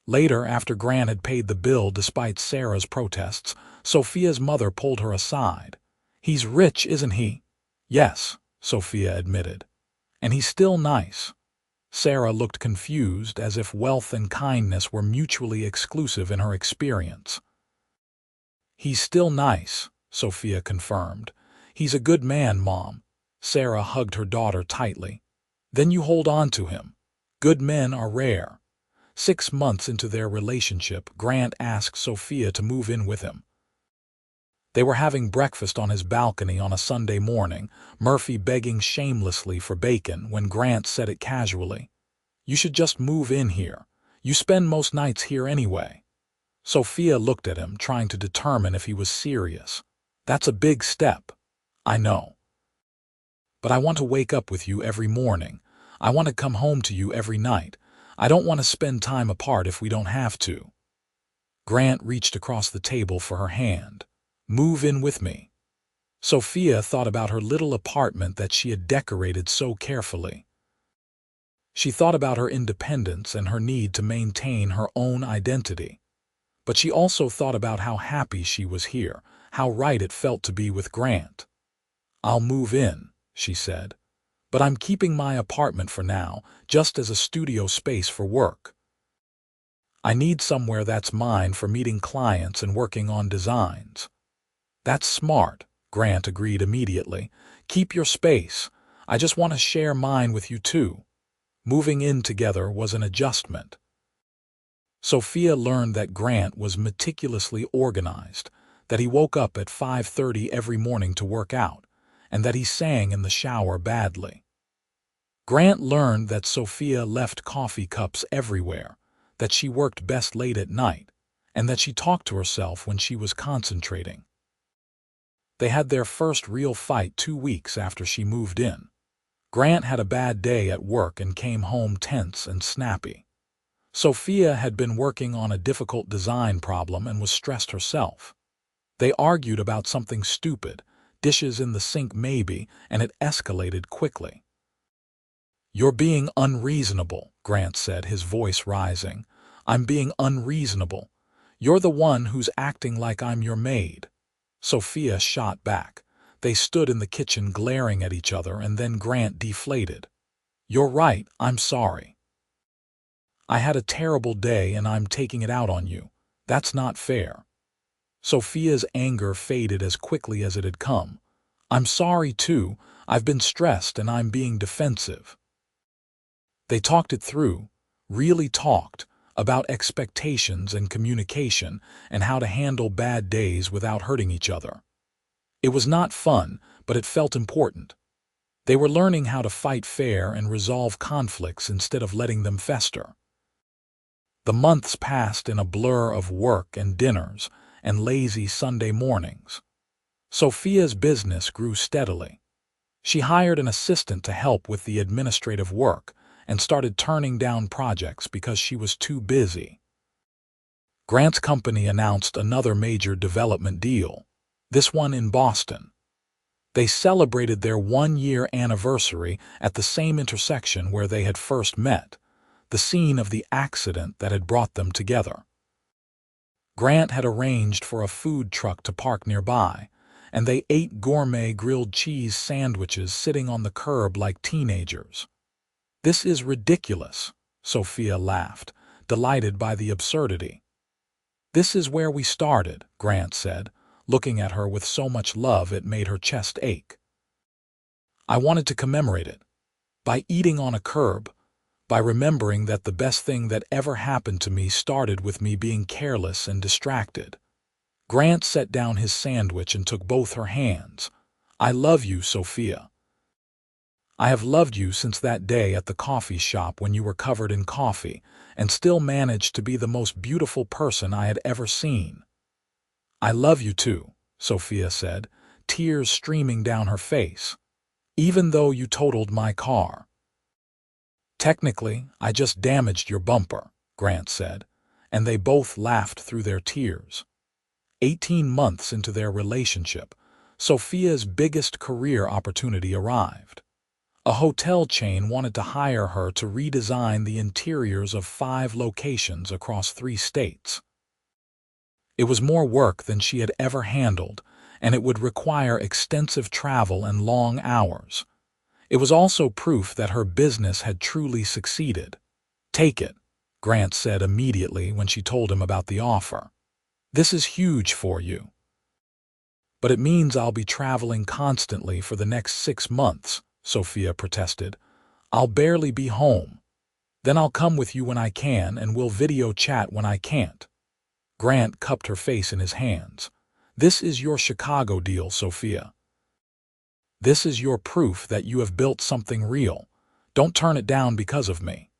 Later, after Grant had paid the bill despite Sarah's protests, Sophia's mother pulled her aside. "He's rich, isn't he?" "Yes," Sophia admitted. "And he's still nice." Sarah looked confused, as if wealth and kindness were mutually exclusive in her experience. "He's still nice," Sophia confirmed. "He's a good man, Mom." Sarah hugged her daughter tightly. "Then you hold on to him. Good men are rare." 6 months into their relationship, Grant asked Sophia to move in with him. They were having breakfast on his balcony on a Sunday morning, Murphy begging shamelessly for bacon when Grant said it casually. "You should just move in here. You spend most nights here anyway." Sophia looked at him, trying to determine if he was serious. "That's a big step." "I know. But I want to wake up with you every morning. I want to come home to you every night. I don't want to spend time apart if we don't have to." Grant reached across the table for her hand. "Move in with me." Sophia thought about her little apartment that she had decorated so carefully. She thought about her independence and her need to maintain her own identity. But she also thought about how happy she was here, how right it felt to be with Grant. "I'll move in," she said, "but I'm keeping my apartment for now, just as a studio space for work. I need somewhere that's mine for meeting clients and working on designs." "That's smart," Grant agreed immediately. "Keep your space. I just want to share mine with you too." Moving in together was an adjustment. Sophia learned that Grant was meticulously organized, that he woke up at 5:30 every morning to work out, and that he sang in the shower badly. Grant learned that Sophia left coffee cups everywhere, that she worked best late at night, and that she talked to herself when she was concentrating. They had their first real fight 2 weeks after she moved in. Grant had a bad day at work and came home tense and snappy. Sophia had been working on a difficult design problem and was stressed herself. They argued about something stupid, dishes in the sink maybe, and it escalated quickly. "You're being unreasonable," Grant said, his voice rising. "I'm being unreasonable. You're the one who's acting like I'm your maid." Sophia shot back. They stood in the kitchen glaring at each other, and then Grant deflated. "You're right, I'm sorry. I had a terrible day and I'm taking it out on you. That's not fair." Sophia's anger faded as quickly as it had come. "I'm sorry too. I've been stressed and I'm being defensive." They talked it through, really talked, about expectations and communication and how to handle bad days without hurting each other. It was not fun, but it felt important. They were learning how to fight fair and resolve conflicts instead of letting them fester. The months passed in a blur of work and dinners and lazy Sunday mornings. Sophia's business grew steadily. She hired an assistant to help with the administrative work and started turning down projects because she was too busy. Grant's company announced another major development deal, this one in Boston. They celebrated their 1-year anniversary at the same intersection where they had first met, the scene of the accident that had brought them together. Grant had arranged for a food truck to park nearby, and they ate gourmet grilled cheese sandwiches sitting on the curb like teenagers. "This is ridiculous," Sophia laughed, delighted by the absurdity. "This is where we started," Grant said, looking at her with so much love it made her chest ache. "I wanted to commemorate it. By eating on a curb, by remembering that the best thing that ever happened to me started with me being careless and distracted." Grant set down his sandwich and took both her hands. "I love you, Sophia. I have loved you since that day at the coffee shop when you were covered in coffee and still managed to be the most beautiful person I had ever seen." "I love you too," Sophia said, tears streaming down her face. "Even though you totaled my car." "Technically, I just damaged your bumper," Grant said, and they both laughed through their tears. 18 months into their relationship, Sophia's biggest career opportunity arrived. A hotel chain wanted to hire her to redesign the interiors of 5 locations across 3 states. It was more work than she had ever handled, and it would require extensive travel and long hours. It was also proof that her business had truly succeeded. "Take it," Grant said immediately when she told him about the offer. "This is huge for you." "But it means I'll be traveling constantly for the next 6 months, Sophia protested. "I'll barely be home. Then I'll come with you when I can and we'll video chat when I can't." Grant cupped her face in his hands. "This is your Chicago deal, Sophia. This is your proof that you have built something real. Don't turn it down because of me."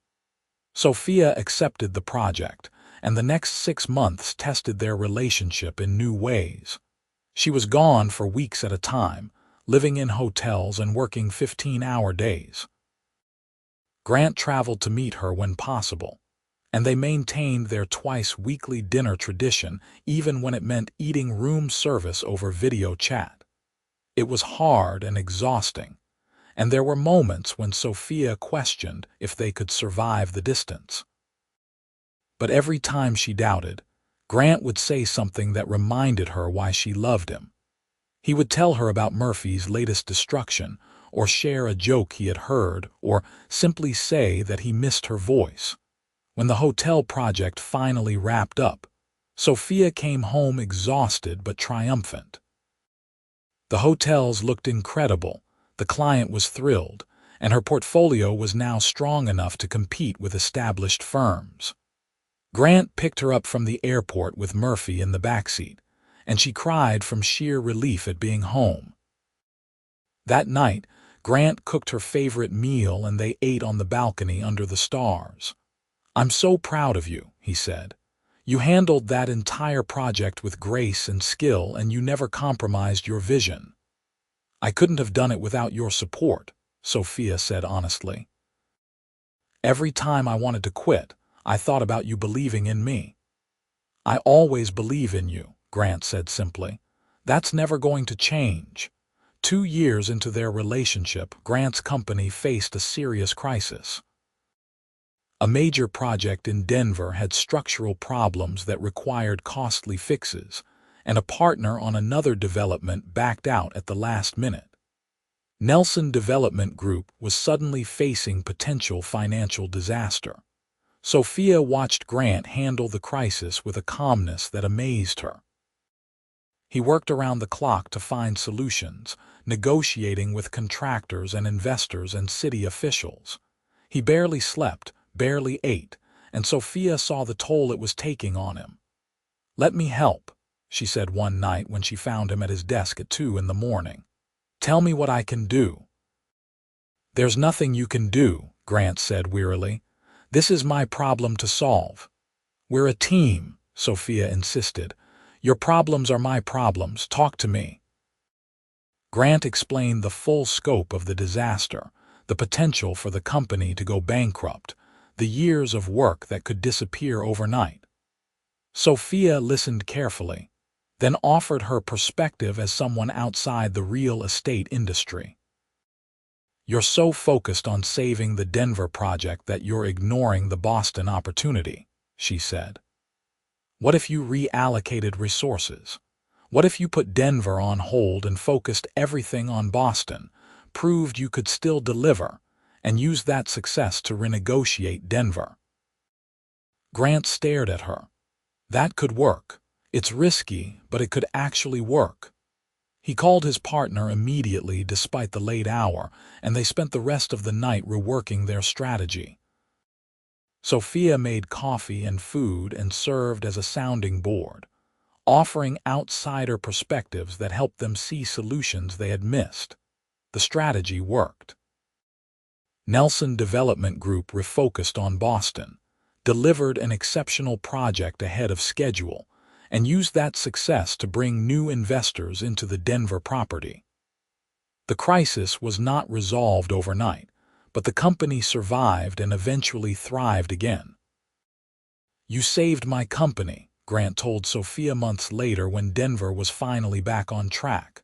Sophia accepted the project, and the next 6 months tested their relationship in new ways. She was gone for weeks at a time, living in hotels and working 15-hour days. Grant traveled to meet her when possible, and they maintained their twice-weekly dinner tradition even when it meant eating room service over video chat. It was hard and exhausting, and there were moments when Sophia questioned if they could survive the distance. But every time she doubted, Grant would say something that reminded her why she loved him. He would tell her about Murphy's latest destruction, or share a joke he had heard, or simply say that he missed her voice. When the hotel project finally wrapped up, Sophia came home exhausted but triumphant. The hotels looked incredible, the client was thrilled, and her portfolio was now strong enough to compete with established firms. Grant picked her up from the airport with Murphy in the backseat, and she cried from sheer relief at being home. That night, Grant cooked her favorite meal and they ate on the balcony under the stars. "I'm so proud of you," he said. "You handled that entire project with grace and skill, and you never compromised your vision." "I couldn't have done it without your support," Sophia said honestly. "Every time I wanted to quit, I thought about you believing in me." "I always believe in you," Grant said simply. "That's never going to change." 2 years into their relationship, Grant's company faced a serious crisis. A major project in Denver had structural problems that required costly fixes, and a partner on another development backed out at the last minute. Nelson Development Group was suddenly facing potential financial disaster. Sophia watched Grant handle the crisis with a calmness that amazed her. He worked around the clock to find solutions, negotiating with contractors and investors and city officials. He barely slept, barely ate, and Sophia saw the toll it was taking on him. "Let me help," she said one night when she found him at his desk at 2 in the morning. "Tell me what I can do." "There's nothing you can do," Grant said wearily. "This is my problem to solve." "We're a team," Sophia insisted. "Your problems are my problems. Talk to me." Grant explained the full scope of the disaster, the potential for the company to go bankrupt, the years of work that could disappear overnight. Sophia listened carefully, then offered her perspective as someone outside the real estate industry. "You're so focused on saving the Denver project that you're ignoring the Boston opportunity," she said. "What if you reallocated resources? What if you put Denver on hold and focused everything on Boston, proved you could still deliver, and used that success to renegotiate Denver?" Grant stared at her. "That could work. It's risky, but it could actually work." He called his partner immediately despite the late hour, and they spent the rest of the night reworking their strategy. Sophia made coffee and food and served as a sounding board, offering outsider perspectives that helped them see solutions they had missed. The strategy worked. Nelson Development Group refocused on Boston, delivered an exceptional project ahead of schedule, and used that success to bring new investors into the Denver property. The crisis was not resolved overnight, but the company survived and eventually thrived again. "You saved my company," Grant told Sophia months later when Denver was finally back on track.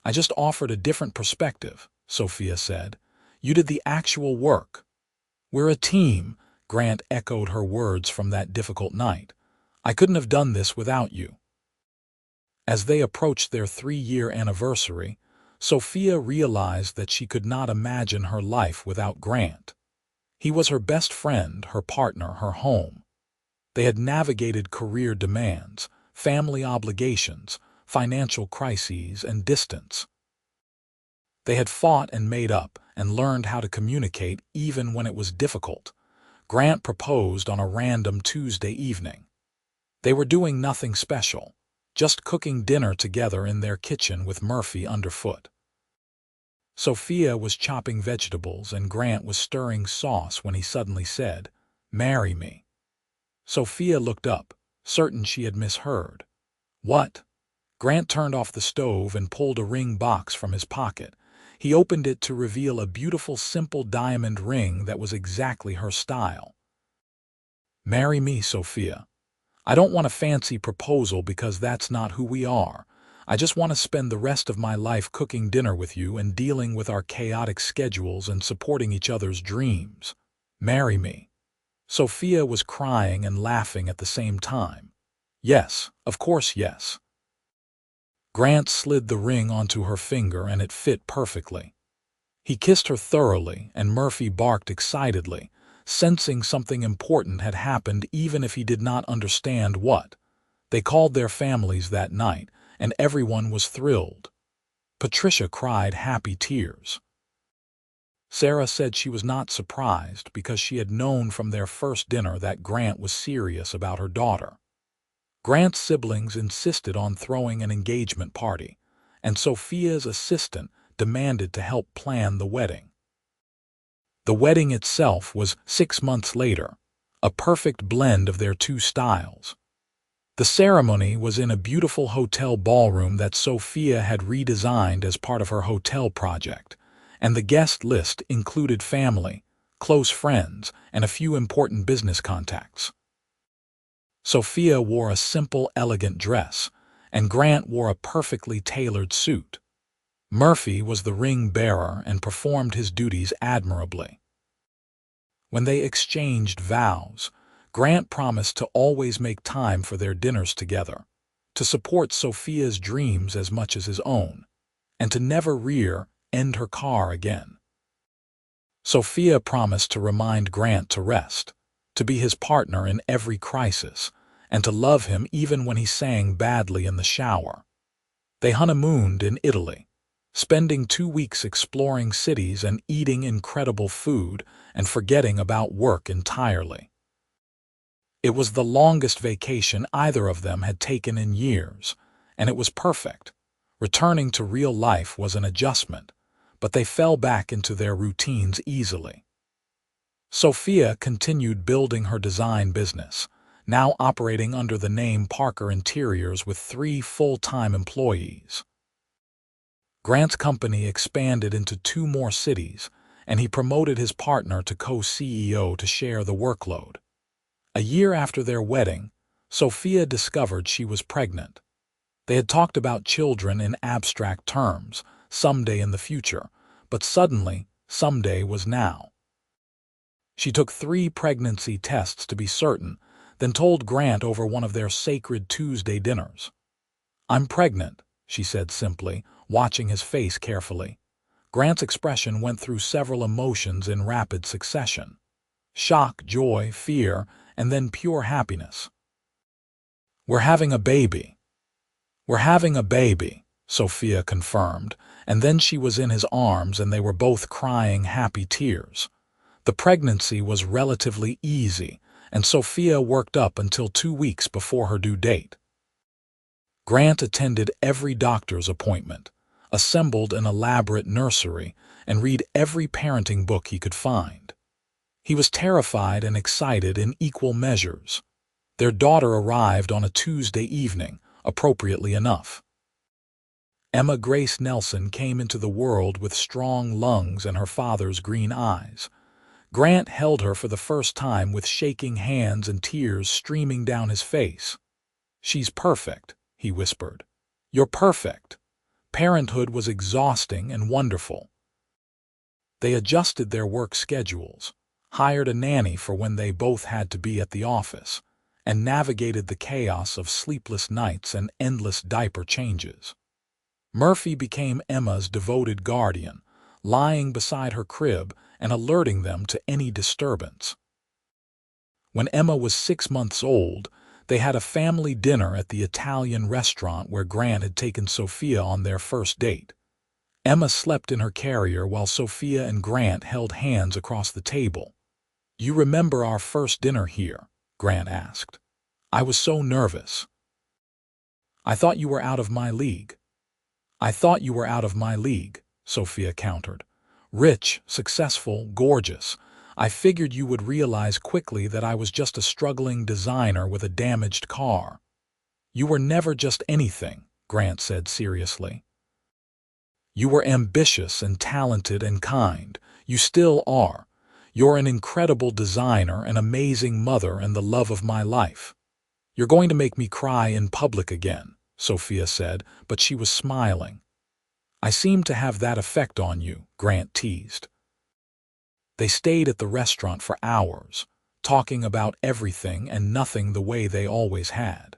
"I just offered a different perspective," Sophia said. "You did the actual work." "We're a team," Grant echoed her words from that difficult night. "I couldn't have done this without you." As they approached their 3-year anniversary, Sophia realized that she could not imagine her life without Grant. He was her best friend, her partner, her home. They had navigated career demands, family obligations, financial crises, and distance. They had fought and made up and learned how to communicate even when it was difficult. Grant proposed on a random Tuesday evening. They were doing nothing special, just cooking dinner together in their kitchen with Murphy underfoot. Sophia was chopping vegetables and Grant was stirring sauce when he suddenly said, "Marry me." Sophia looked up, certain she had misheard. "What?" Grant turned off the stove and pulled a ring box from his pocket. He opened it to reveal a beautiful, simple diamond ring that was exactly her style. "Marry me, Sophia. I don't want a fancy proposal because that's not who we are. I just want to spend the rest of my life cooking dinner with you and dealing with our chaotic schedules and supporting each other's dreams. Marry me." Sophia was crying and laughing at the same time. "Yes, of course, yes." Grant slid the ring onto her finger and it fit perfectly. He kissed her thoroughly and Murphy barked excitedly, sensing something important had happened even if he did not understand what. They called their families that night, and everyone was thrilled. Patricia cried happy tears. Sarah said she was not surprised because she had known from their first dinner that Grant was serious about her daughter. Grant's siblings insisted on throwing an engagement party, and Sophia's assistant demanded to help plan the wedding. The wedding itself was 6 months later, a perfect blend of their two styles. The ceremony was in a beautiful hotel ballroom that Sophia had redesigned as part of her hotel project, and the guest list included family, close friends, and a few important business contacts. Sophia wore a simple, elegant dress, and Grant wore a perfectly tailored suit. Murphy was the ring bearer and performed his duties admirably. When they exchanged vows, Grant promised to always make time for their dinners together, to support Sophia's dreams as much as his own, and to never rear-end her car again. Sophia promised to remind Grant to rest, to be his partner in every crisis, and to love him even when he sang badly in the shower. They honeymooned in Italy, spending 2 weeks exploring cities and eating incredible food and forgetting about work entirely. It was the longest vacation either of them had taken in years, and it was perfect. Returning to real life was an adjustment, but they fell back into their routines easily. Sophia continued building her design business, now operating under the name Parker Interiors with 3 full-time employees. Grant's company expanded into 2 more cities, and he promoted his partner to co-CEO to share the workload. A year after their wedding, Sophia discovered she was pregnant. They had talked about children in abstract terms, someday in the future, but suddenly, someday was now. She took 3 pregnancy tests to be certain, then told Grant over one of their sacred Tuesday dinners. "I'm pregnant," she said simply, watching his face carefully. Grant's expression went through several emotions in rapid succession: shock, joy, fear, and then pure happiness. "We're having a baby." "We're having a baby," Sophia confirmed, and then she was in his arms and they were both crying happy tears. The pregnancy was relatively easy, and Sophia worked up until 2 weeks before her due date. Grant attended every doctor's appointment, assembled an elaborate nursery, and read every parenting book he could find. He was terrified and excited in equal measures. Their daughter arrived on a Tuesday evening, appropriately enough. Emma Grace Nelson came into the world with strong lungs and her father's green eyes. Grant held her for the first time with shaking hands and tears streaming down his face. "She's perfect," he whispered. "You're perfect." Parenthood was exhausting and wonderful. They adjusted their work schedules, hired a nanny for when they both had to be at the office, and navigated the chaos of sleepless nights and endless diaper changes. Murphy became Emma's devoted guardian, lying beside her crib and alerting them to any disturbance. When Emma was 6 months old, they had a family dinner at the Italian restaurant where Grant had taken Sophia on their first date. Emma slept in her carrier while Sophia and Grant held hands across the table. "You remember our first dinner here?" Grant asked. "I was so nervous." "I thought you were out of my league." "I thought you were out of my league," Sophia countered. "Rich, successful, gorgeous. I figured you would realize quickly that I was just a struggling designer with a damaged car." "You were never just anything," Grant said seriously. "You were ambitious and talented and kind. You still are. You're an incredible designer, an amazing mother, and the love of my life." "You're going to make me cry in public again," Sophia said, but she was smiling. I seem to have that effect on you, Grant teased. They stayed at the restaurant for hours, talking about everything and nothing the way they always had.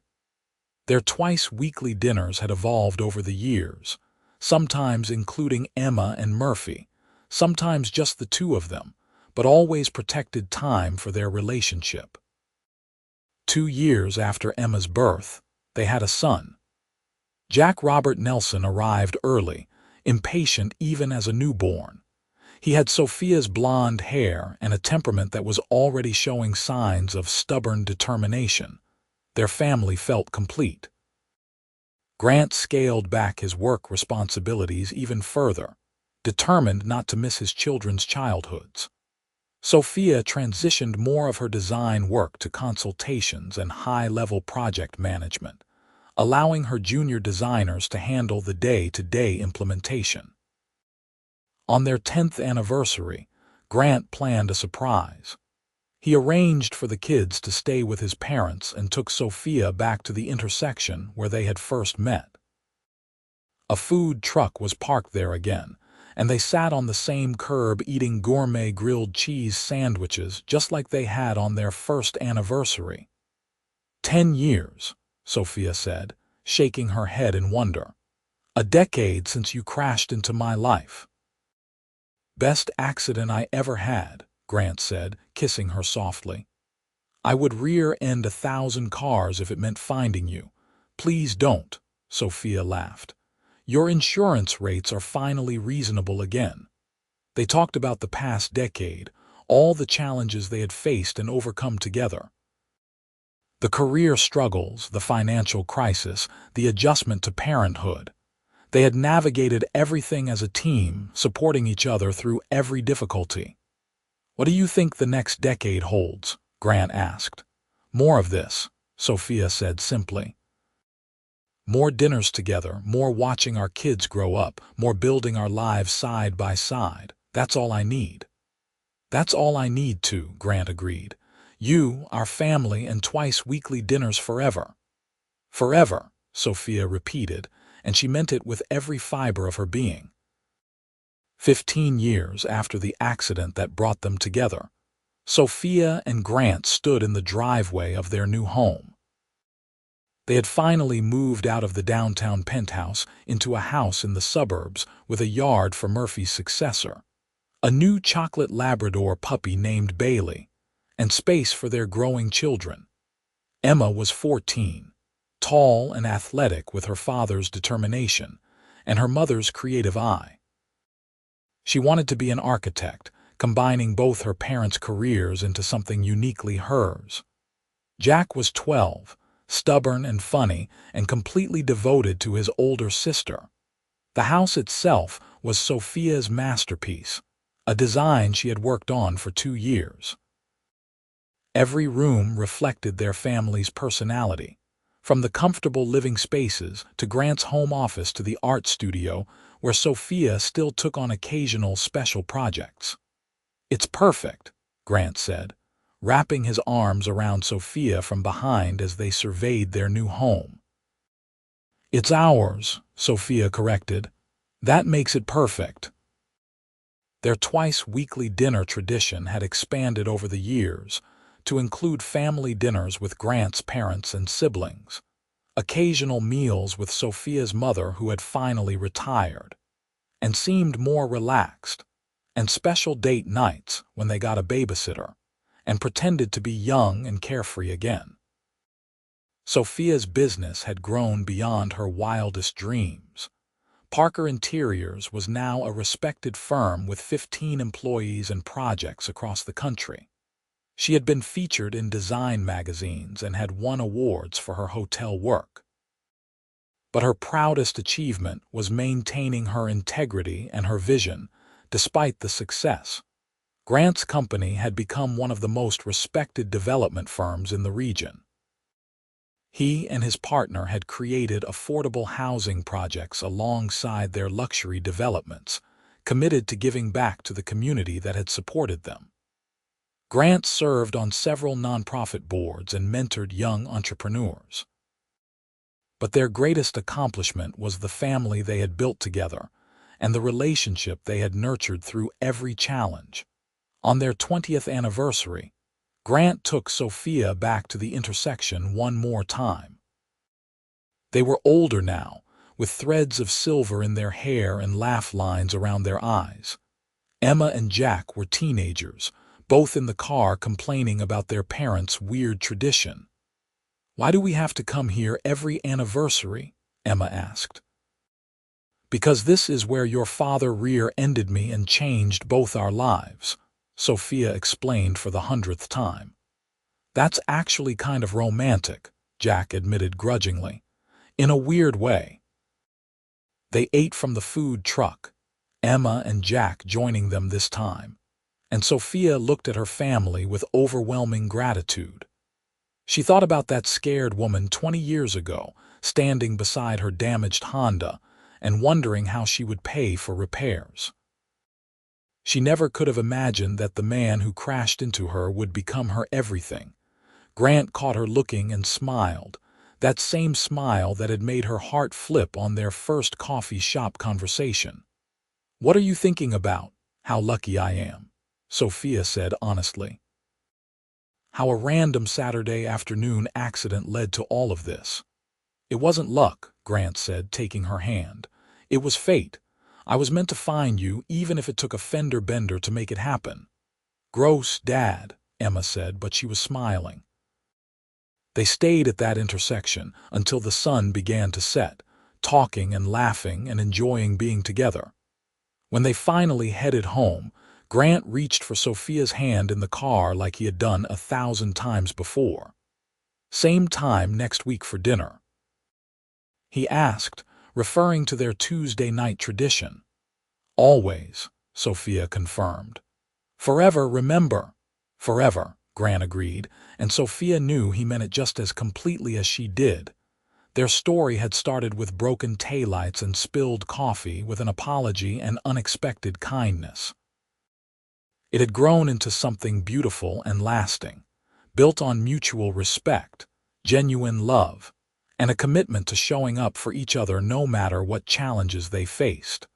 Their twice-weekly dinners had evolved over the years, sometimes including Emma and Murphy, sometimes just the two of them, but always protected time for their relationship. 2 years after Emma's birth, they had a son. Jack Robert Nelson arrived early, impatient even as a newborn. He had Sophia's blonde hair and a temperament that was already showing signs of stubborn determination. Their family felt complete. Grant scaled back his work responsibilities even further, determined not to miss his children's childhoods. Sophia transitioned more of her design work to consultations and high-level project management, allowing her junior designers to handle the day-to-day implementation. On their 10th anniversary, Grant planned a surprise. He arranged for the kids to stay with his parents and took Sophia back to the intersection where they had first met. A food truck was parked there again, and they sat on the same curb eating gourmet grilled cheese sandwiches just like they had on their first anniversary. 10 years, Sophia said, shaking her head in wonder. A decade since you crashed into my life. Best accident I ever had, Grant said, kissing her softly. I would rear-end 1,000 cars if it meant finding you. Please don't, Sophia laughed. Your insurance rates are finally reasonable again. They talked about the past decade, all the challenges they had faced and overcome together. The career struggles, the financial crisis, the adjustment to parenthood. They had navigated everything as a team, supporting each other through every difficulty. What do you think the next decade holds? Grant asked. More of this, Sophia said simply. More dinners together, more watching our kids grow up, more building our lives side by side. That's all I need. That's all I need too, Grant agreed. You, our family, and twice-weekly dinners forever. Forever, Sophia repeated, and she meant it with every fiber of her being. 15 years after the accident that brought them together, Sophia and Grant stood in the driveway of their new home. They had finally moved out of the downtown penthouse into a house in the suburbs with a yard for Murphy's successor, a new chocolate Labrador puppy named Bailey, and space for their growing children. Emma was 14, tall and athletic with her father's determination and her mother's creative eye. She wanted to be an architect, combining both her parents' careers into something uniquely hers. Jack was 12, stubborn and funny, and completely devoted to his older sister. The house itself was Sophia's masterpiece, a design she had worked on for 2 years. Every room reflected their family's personality, from the comfortable living spaces to Grant's home office to the art studio where Sophia still took on occasional special projects. It's perfect, Grant said, wrapping his arms around Sophia from behind as they surveyed their new home. It's ours, Sophia corrected. That makes it perfect. Their twice-weekly dinner tradition had expanded over the years to include family dinners with Grant's parents and siblings, occasional meals with Sophia's mother who had finally retired and seemed more relaxed, and special date nights when they got a babysitter and pretended to be young and carefree again. Sophia's business had grown beyond her wildest dreams. Parker Interiors was now a respected firm with 15 employees and projects across the country. She had been featured in design magazines and had won awards for her hotel work. But her proudest achievement was maintaining her integrity and her vision, despite the success. Grant's company had become one of the most respected development firms in the region. He and his partner had created affordable housing projects alongside their luxury developments, committed to giving back to the community that had supported them. Grant served on several nonprofit boards and mentored young entrepreneurs. But their greatest accomplishment was the family they had built together and the relationship they had nurtured through every challenge. On their 20th anniversary, Grant took Sophia back to the intersection one more time. They were older now, with threads of silver in their hair and laugh lines around their eyes. Emma and Jack were teenagers, both in the car complaining about their parents' weird tradition. "Why do we have to come here every anniversary?" Emma asked. "Because this is where your father rear-ended me and changed both our lives," Sophia explained for the 100th time. "That's actually kind of romantic," Jack admitted grudgingly. "In a weird way." They ate from the food truck, Emma and Jack joining them this time, and Sophia looked at her family with overwhelming gratitude. She thought about that scared woman 20 years ago, standing beside her damaged Honda, and wondering how she would pay for repairs. She never could have imagined that the man who crashed into her would become her everything. Grant caught her looking and smiled, that same smile that had made her heart flip on their first coffee shop conversation. "What are you thinking about?" "How lucky I am," Sophia said honestly. "How a random Saturday afternoon accident led to all of this." "It wasn't luck," Grant said, taking her hand. "It was fate. I was meant to find you, even if it took a fender bender to make it happen." "Gross, Dad," Emma said, but she was smiling. They stayed at that intersection until the sun began to set, talking and laughing and enjoying being together. When they finally headed home, Grant reached for Sophia's hand in the car like he had done 1,000 times before. "Same time next week for dinner?" he asked, referring to their Tuesday night tradition. "Always," Sophia confirmed. "Forever, remember?" "Forever," Grant agreed, and Sophia knew he meant it just as completely as she did. Their story had started with broken taillights and spilled coffee, with an apology and unexpected kindness. It had grown into something beautiful and lasting, built on mutual respect, genuine love, and a commitment to showing up for each other no matter what challenges they faced.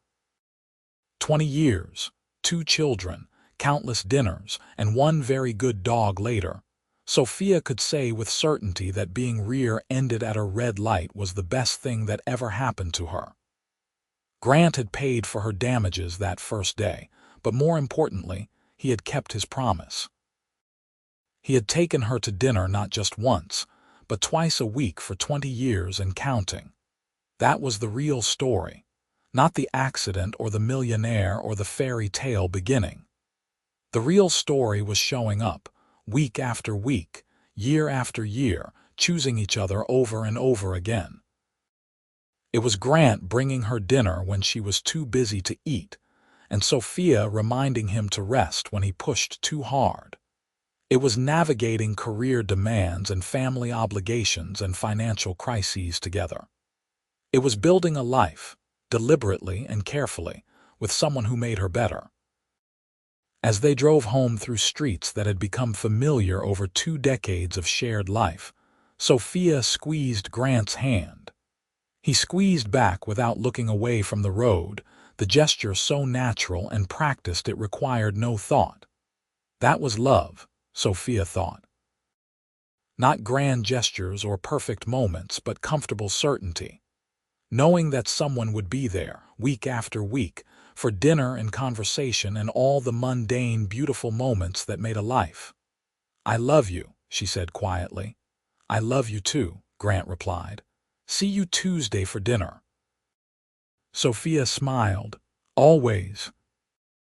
20 years, 2 children, countless dinners, and one very good dog later, Sophia could say with certainty that being rear-ended at a red light was the best thing that ever happened to her. Grant had paid for her damages that first day, but more importantly, he had kept his promise. He had taken her to dinner not just once, but twice a week for 20 years and counting. That was the real story, not the accident or the millionaire or the fairy tale beginning. The real story was showing up, week after week, year after year, choosing each other over and over again. It was Grant bringing her dinner when she was too busy to eat, and Sophia reminding him to rest when he pushed too hard. It was navigating career demands and family obligations and financial crises together. It was building a life, deliberately and carefully, with someone who made her better. As they drove home through streets that had become familiar over 2 decades of shared life, Sophia squeezed Grant's hand. He squeezed back without looking away from the road, the gesture so natural and practiced it required no thought. That was love, Sophia thought. Not grand gestures or perfect moments, but comfortable certainty. Knowing that someone would be there, week after week, for dinner and conversation and all the mundane, beautiful moments that made a life. "I love you," she said quietly. "I love you too," Grant replied. "See you Tuesday for dinner." Sophia smiled. "Always."